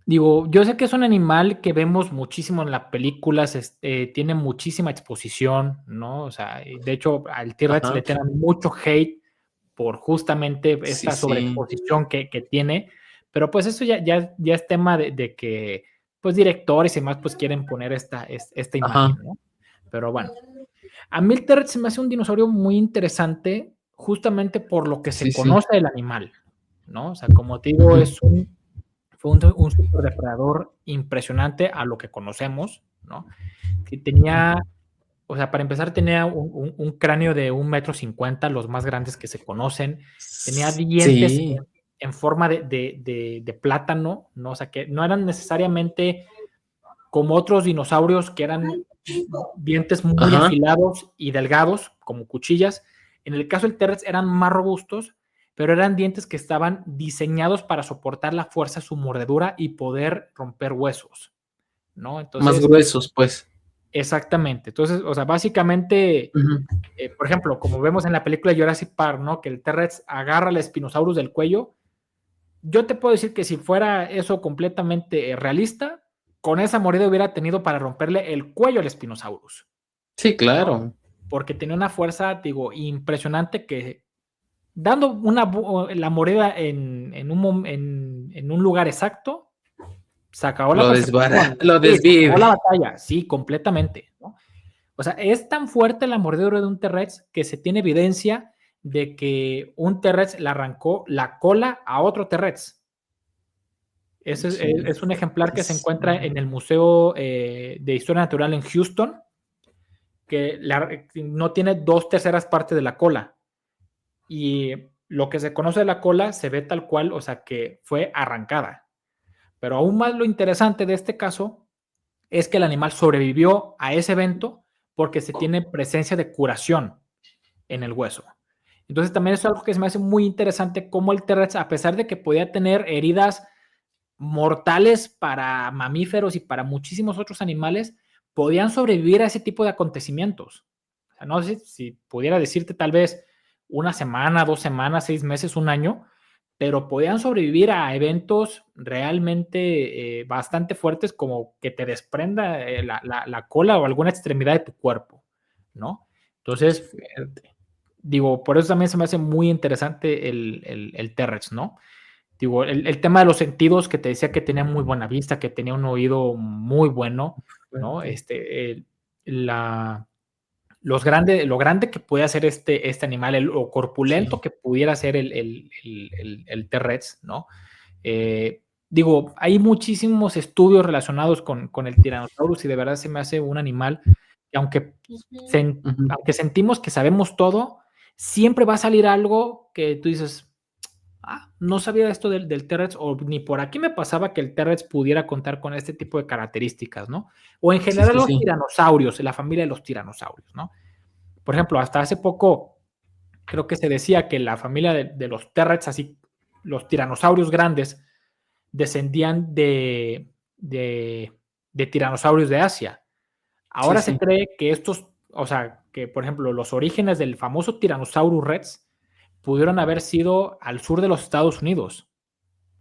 digo, yo sé que es un animal que vemos muchísimo en las películas, tiene muchísima exposición, ¿no? O sea, de hecho, al T-Rex le Ajá. tienen mucho hate por justamente Sí, esta sí. sobreexposición que tiene, pero pues eso ya es tema de que, pues directores y demás, pues quieren poner esta Ajá. imagen, ¿no? Pero bueno, a mí el T-Rex se me hace un dinosaurio muy interesante justamente por lo que se Sí, sí. conoce del animal, ¿no? O sea, como te digo, Ujú. fue un superdepredador impresionante a lo que conocemos, ¿no? Que tenía, o sea, para empezar, tenía un cráneo de 1,50 m, los más grandes que se conocen. Tenía dientes Sí. en forma de plátano, ¿no? O sea, que no eran necesariamente como otros dinosaurios que eran dientes muy Ajá. afilados y delgados, como cuchillas. En el caso del T-Rex eran más robustos, pero eran dientes que estaban diseñados para soportar la fuerza de su mordedura y poder romper huesos, ¿no? Más Entonces, gruesos, pues. exactamente. Entonces, o sea, básicamente, Ujú. por ejemplo, como vemos en la película Jurassic Park, ¿no? Que el T-Rex agarra al Spinosaurus del cuello. Yo te puedo decir que si fuera eso completamente realista, con esa mordida hubiera tenido para romperle el cuello al Spinosaurus, Sí, ¿no? claro. Porque tenía una fuerza, digo, impresionante que dando la mordida en un lugar exacto, se acabó la persecución. Lo Sí, se acabó la desvive. batalla, sí, completamente, ¿no? O sea, es tan fuerte la mordedura de un T-Rex que se tiene evidencia de que un T-Rex le arrancó la cola a otro T-Rex. Ese Sí. es un ejemplar que se Es- encuentra en el Museo de Historia Natural en Houston, que no tiene 2/3 partes de la cola. Y lo que se conoce de la cola se ve tal cual, o sea, que fue arrancada. Pero aún más lo interesante de este caso es que el animal sobrevivió a ese evento porque se tiene presencia de curación en el hueso. Entonces también es algo que se me hace muy interesante cómo el T-Rex, a pesar de que podía tener heridas mortales para mamíferos y para muchísimos otros animales, podían sobrevivir a ese tipo de acontecimientos. O sea, no sé si pudiera decirte tal vez una semana, 2 semanas, 6 meses, un año, pero podían sobrevivir a eventos realmente bastante fuertes como que te desprenda la cola o alguna extremidad de tu cuerpo, ¿no? Qué Entonces, fuerte. digo, por eso también se me hace muy interesante el T-Rex, ¿no? Digo, el tema de los sentidos que te decía que tenía muy buena vista, que tenía un oído muy bueno, ¿no? Fuerte. Lo grande que puede hacer este animal, lo corpulento Sí. que pudiera ser el T-Rex, ¿no? Digo, hay muchísimos estudios relacionados con el Tyrannosaurus y de verdad se me hace un animal que Ujú. aunque sentimos que sabemos todo, siempre va a salir algo que tú dices, no sabía esto del T-Rex, o ni por aquí me pasaba que el T-Rex pudiera contar con este tipo de características, ¿no? O en Sí, general sí, los sí. tiranosaurios, la familia de los tiranosaurios, ¿no? Por ejemplo, hasta hace poco creo que se decía que la familia de los T-Rex, así, los tiranosaurios grandes, descendían de tiranosaurios de Asia. Ahora Sí, se sí. cree que estos, o sea, que por ejemplo los orígenes del famoso Tyrannosaurus Rex pudieron haber sido al sur de los Estados Unidos,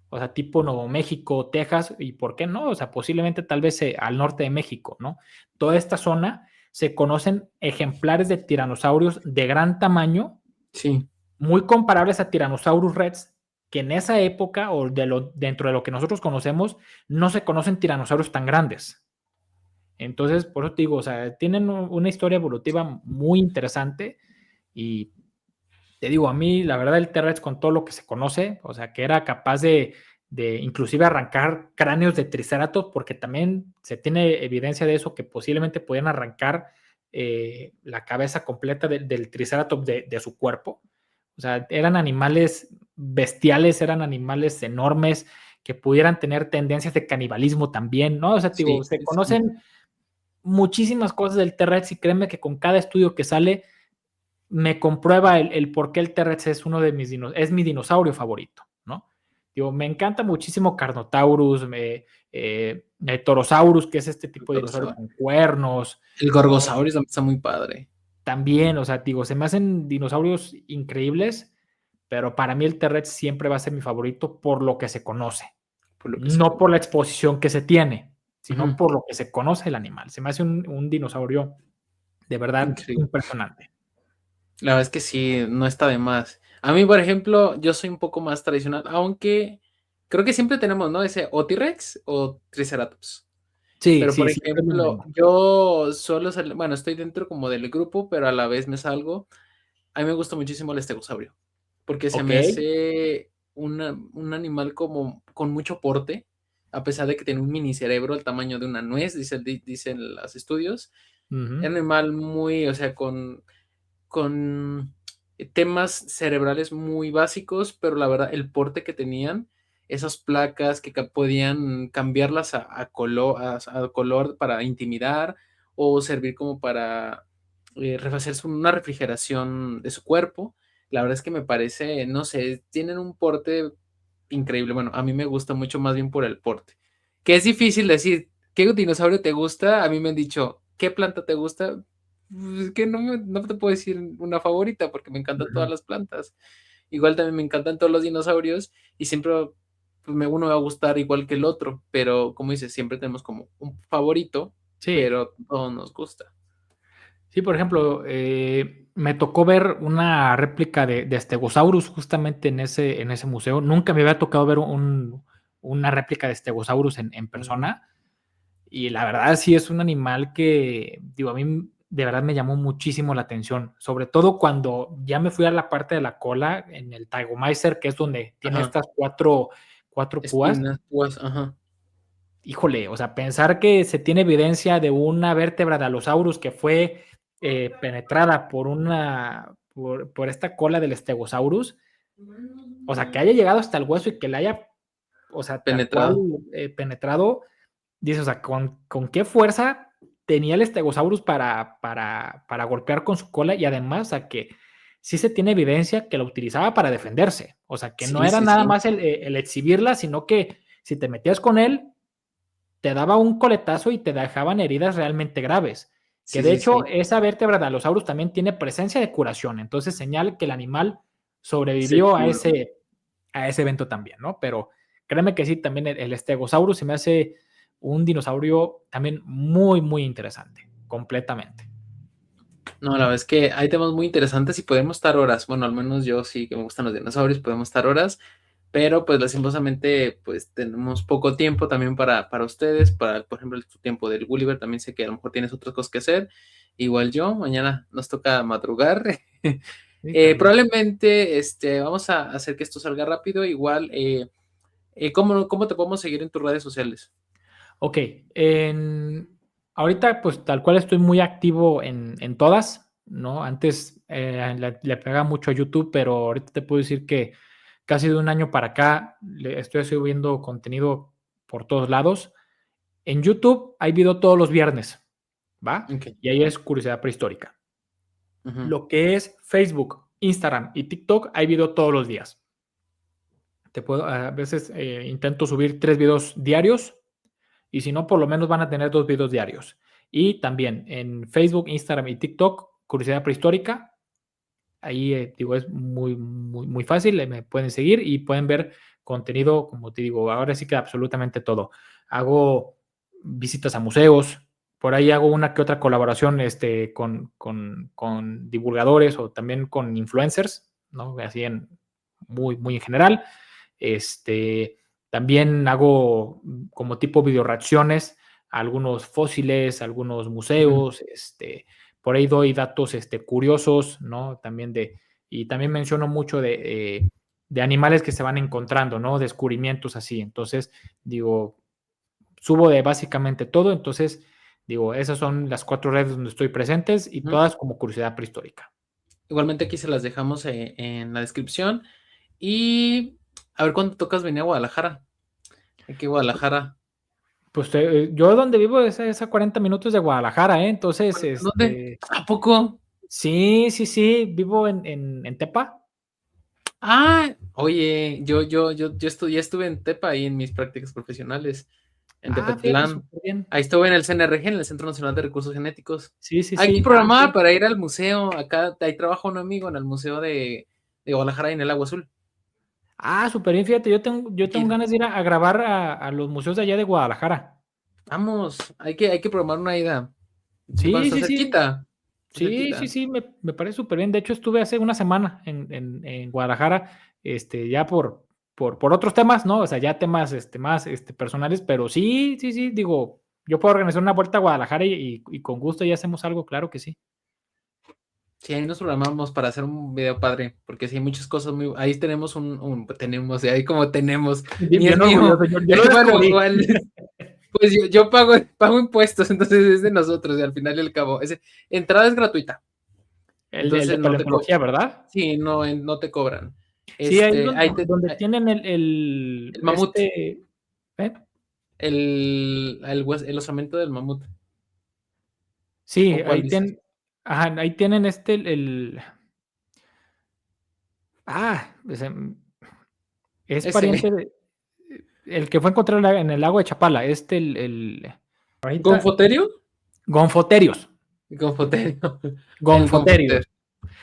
o sea, tipo Nuevo México, Texas, y por qué no, o sea, posiblemente tal vez al norte de México, ¿no? Toda esta zona se conocen ejemplares de tiranosaurios de gran tamaño, Sí. muy comparables a Tyrannosaurus Rex, que en esa época o dentro de lo que nosotros conocemos, no se conocen tiranosaurios tan grandes. Entonces, por eso te digo, o sea, tienen una historia evolutiva muy interesante y te digo, a mí la verdad el T-Rex con todo lo que se conoce, o sea, que era capaz de inclusive arrancar cráneos de Triceratops, porque también se tiene evidencia de eso, que posiblemente podían arrancar la cabeza completa del Triceratops de su cuerpo. O sea, eran animales bestiales, eran animales enormes que pudieran tener tendencias de canibalismo también, ¿no? O sea, digo, Sí, se sí. conocen muchísimas cosas del T-Rex y créeme que con cada estudio que sale me comprueba el por qué el T-Rex es uno de es mi dinosaurio favorito, ¿no? Digo, me encanta muchísimo Carnotaurus, Torosaurus, que es este tipo de dinosaurio con cuernos, El ¿no? Gorgosaurus también está muy padre. También, o sea, digo, se me hacen dinosaurios increíbles, pero para mí el T-Rex siempre va a ser mi favorito por lo que se conoce, Por lo que se no por la exposición que se tiene, sino Ujú. por lo que se conoce el animal. Se me hace un dinosaurio de verdad Increíble. impresionante. La verdad es que sí, no está de más. A mí, por ejemplo, yo soy un poco más tradicional, aunque creo que siempre tenemos, ¿no? Ese o T-Rex o Triceratops. Sí, Pero, por sí, siempre es lo ejemplo, mismo. yo solo bueno, estoy dentro como del grupo, pero a la vez me salgo. A mí me gusta muchísimo el estegosaurio, porque se Ok. me hace un animal como con mucho porte, a pesar de que tiene un mini cerebro el tamaño de una nuez, dicen los estudios. Ujú. Es un animal muy, o sea, con temas cerebrales muy básicos, pero la verdad, el porte que tenían, esas placas que podían cambiarlas a color para intimidar o servir como para hacer una refrigeración de su cuerpo. La verdad es que me parece, no sé, tienen un porte increíble. Bueno, a mí me gusta mucho más bien por el porte. Que es difícil decir, ¿qué dinosaurio te gusta? A mí me han dicho, ¿qué planta te gusta? Pues, es que no te puedo decir una favorita porque me encantan todas Ujú. las plantas. Igual también me encantan todos los dinosaurios y siempre pues, uno va a gustar igual que el otro, pero como dices, siempre tenemos como un favorito, Sí, pero todo nos gusta. sí, por ejemplo, me tocó ver una réplica de Stegosaurus justamente en ese museo. Nunca me había tocado ver una réplica de Stegosaurus en persona. Y la verdad sí es un animal que, digo, a mí de verdad me llamó muchísimo la atención. Sobre todo cuando ya me fui a la parte de la cola, en el Tagomeister, que es donde tiene Ajá. estas cuatro púas. Espinas, pues, ajá. Híjole, o sea, pensar que se tiene evidencia de una vértebra de Allosaurus que fue penetrada por esta cola del Stegosaurus, o sea, que haya llegado hasta el hueso y que le haya, o sea, tal cual Penetrado. penetrado, dice, o sea, con qué fuerza tenía el Stegosaurus para golpear con su cola y además, o sea, que sí se tiene evidencia que la utilizaba para defenderse, o sea, que no Sí, era sí, nada sí. más el exhibirla, sino que si te metías con él, te daba un coletazo y te dejaban heridas realmente graves. Que Sí, de sí, hecho, sí. esa vértebra de Allosaurus también tiene presencia de curación, entonces señal que el animal Se sobrevivió curó. a ese evento también, ¿no? Pero créeme que sí, también el Stegosaurus se me hace un dinosaurio también muy, muy interesante, completamente. No, la verdad es que hay temas muy interesantes y podemos estar horas. Bueno, al menos yo sí que me gustan los dinosaurios, podemos estar horas, pero pues lastimosamente pues tenemos poco tiempo también para ustedes, para por ejemplo el tiempo del Gulliver, también sé que a lo mejor tienes otras cosas que hacer, igual yo, mañana nos toca madrugar. Sí, también. Probablemente vamos a hacer que esto salga rápido, igual, ¿cómo te podemos seguir en tus redes sociales? Ok, ahorita pues tal cual estoy muy activo en todas, ¿no? Antes le pegaba mucho a YouTube, pero ahorita te puedo decir que casi de un año para acá le estoy subiendo contenido por todos lados. En YouTube hay video todos los viernes, ¿va? Ok. Y ahí es curiosidad prehistórica. Ujú. Lo que es Facebook, Instagram y TikTok hay video todos los días. A veces intento subir 3 videos diarios y si no, por lo menos van a tener 2 videos diarios. Y también en Facebook, Instagram y TikTok, Curiosidad Prehistórica. Ahí, digo, es muy fácil, me pueden seguir y pueden ver contenido, como te digo, ahora sí que absolutamente todo. Hago visitas a museos, por ahí hago una que otra colaboración con divulgadores o también con influencers, ¿no? Así muy en general. También hago como tipo video reacciones a algunos fósiles, a algunos museos, por ahí doy datos curiosos, ¿no? Y también menciono mucho de animales que se van encontrando, ¿no? Descubrimientos así. Entonces, digo, subo de básicamente todo. Entonces, digo, esas son las 4 redes donde estoy presentes y todas como Curiosidad Prehistórica. Igualmente aquí se las dejamos en la descripción. Y a ver cuándo tocas venir a Guadalajara. Aquí Guadalajara. Pues yo donde vivo es a 40 minutos de Guadalajara, ¿eh? Entonces, ¿Dónde? ¿A poco? sí, vivo en Tepa. Ah, oye, yo estuve en Tepa ahí en mis prácticas profesionales, en Fíjate, Tepetlán. súper bien. Ahí estuve en el CNRG, en el Centro Nacional de Recursos Genéticos. Sí. Aquí programada para ir al museo. Acá ahí trabaja un amigo en el museo de Guadalajara y en el Agua Azul. Súper bien, fíjate, yo tengo ganas de ir a grabar a los museos de allá de Guadalajara. Vamos, hay que programar una ida. Cuando Sí, está sí, sí. cerquita. Está Sí, cerquita. sí, me parece súper bien. De hecho, estuve hace una semana en Guadalajara, ya por otros temas, ¿no? O sea, ya temas más personales, pero sí, digo, yo puedo organizar una vuelta a Guadalajara y con gusto ya hacemos algo, claro que sí. Sí, ahí nos programamos para hacer un video padre, porque sí hay muchas cosas muy... Ahí tenemos tenemos, y ahí como tenemos, ni es Bien mío. orgulloso, yo lo Bueno, descubrí. igual, pues yo pago impuestos, entonces es de nosotros, y al final y al cabo, entrada es gratuita, El entonces de no te paleontología, ¿verdad? sí, no te cobran. Sí, ahí Ahí donde tienen el, el mamut, ¿eh? el osamento del mamut, Sí, ¿o cuál dices? ahí tienen es Ese, pariente el que fue encontrado en el lago de Chapala, ahorita, ¿Gonfoterio? gonfoterios, Gonfoterio, el gonfoterios. gonfoter,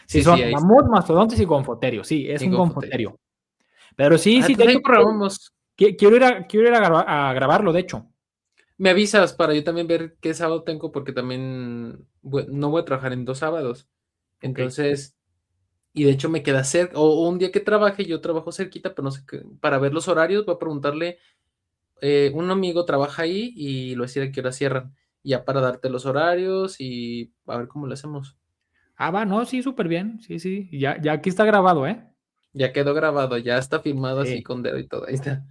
Sí, sí, sí, son ahí está, mamut, mastodontes y gonfoterios. Sí, es y un gonfoterio. gonfoterio. Pero sí, de Entonces ahí hecho, programamos. quiero ir a grabarlo, de hecho. Me avisas para yo también ver qué sábado tengo, porque también no voy a trabajar en 2 sábados. Ok. Entonces, y de hecho me queda cerca, o un día que trabaje, yo trabajo cerquita, pero no sé qué, para ver los horarios, voy a preguntarle, un amigo trabaja ahí y lo decir a qué hora cierran, ya para darte los horarios y a ver cómo lo hacemos. Va, no, sí, súper bien. Sí. Ya aquí está grabado, ¿eh? Ya quedó grabado, ya está firmado así Sí. con dedo y todo, ahí está.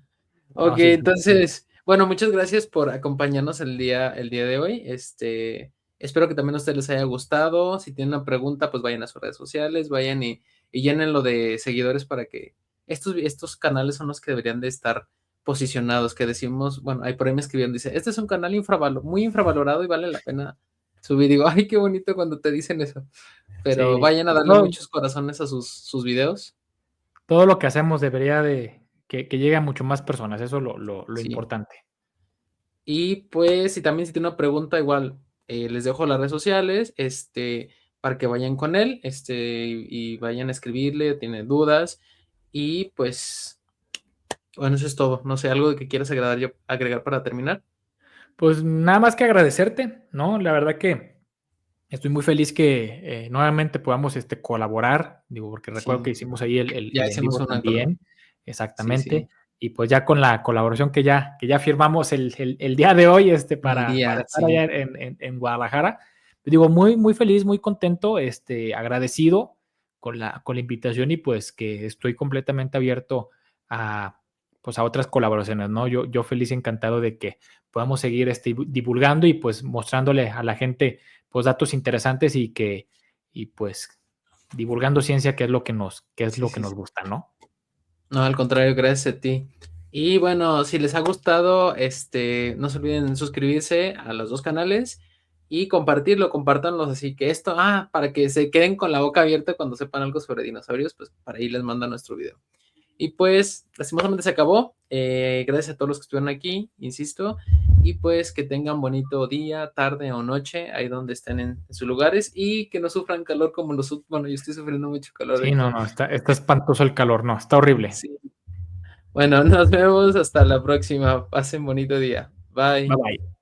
No, Ok, sí, súper bien. entonces, bueno, muchas gracias por acompañarnos el día de hoy. Espero que también a ustedes les haya gustado. Si tienen una pregunta, pues vayan a sus redes sociales, vayan y llénenlo de seguidores para que estos canales son los que deberían de estar posicionados, que decimos, bueno, hay por ahí me escribieron, dice, este es un canal muy infravalorado y vale la pena subir. Digo, ay, qué bonito cuando te dicen eso. Pero Sí. vayan a darle muchos corazones a sus videos. Todo lo que hacemos debería de que llegue a mucho más personas. Eso es lo Sí. importante. Y pues, si también si tiene una pregunta, igual les dejo las redes sociales, para que vayan con él, y vayan a escribirle, tiene dudas. Y pues, bueno, eso es todo. No sé, algo que quieras agregar para terminar. Pues nada más que agradecerte, ¿no? La verdad que estoy muy feliz que nuevamente podamos colaborar, digo, porque recuerdo que Sí, hicimos ahí ya el en vivo hicimos una con... también, Sí, exactamente, sí, y pues ya con la colaboración que ya firmamos el día de hoy el para día, estar allá sí. en Guadalajara. Digo, muy feliz, muy contento, agradecido con la invitación y pues que estoy completamente abierto a, pues a otras colaboraciones, ¿no? Yo feliz y encantado de que podamos seguir divulgando y pues mostrándole a la gente pues datos interesantes y pues divulgando ciencia, que es lo que Sí, sí, nos sí. gusta, ¿no? No, al contrario, gracias a ti. Y bueno, si les ha gustado, no se olviden suscribirse a los dos canales y compártanlos así que para que se queden con la boca abierta cuando sepan algo sobre dinosaurios, pues para ahí les manda nuestro video. Y pues, lastimosamente se acabó. Gracias a todos los que estuvieron aquí, insisto. Y pues que tengan bonito día, tarde o noche, ahí donde estén en sus lugares. Y que no sufran calor como bueno, yo estoy sufriendo mucho calor Sí, aquí. no, está espantoso el calor, no, está horrible. Sí. Bueno, nos vemos hasta la próxima. Pasen bonito día. Bye. Bye bye.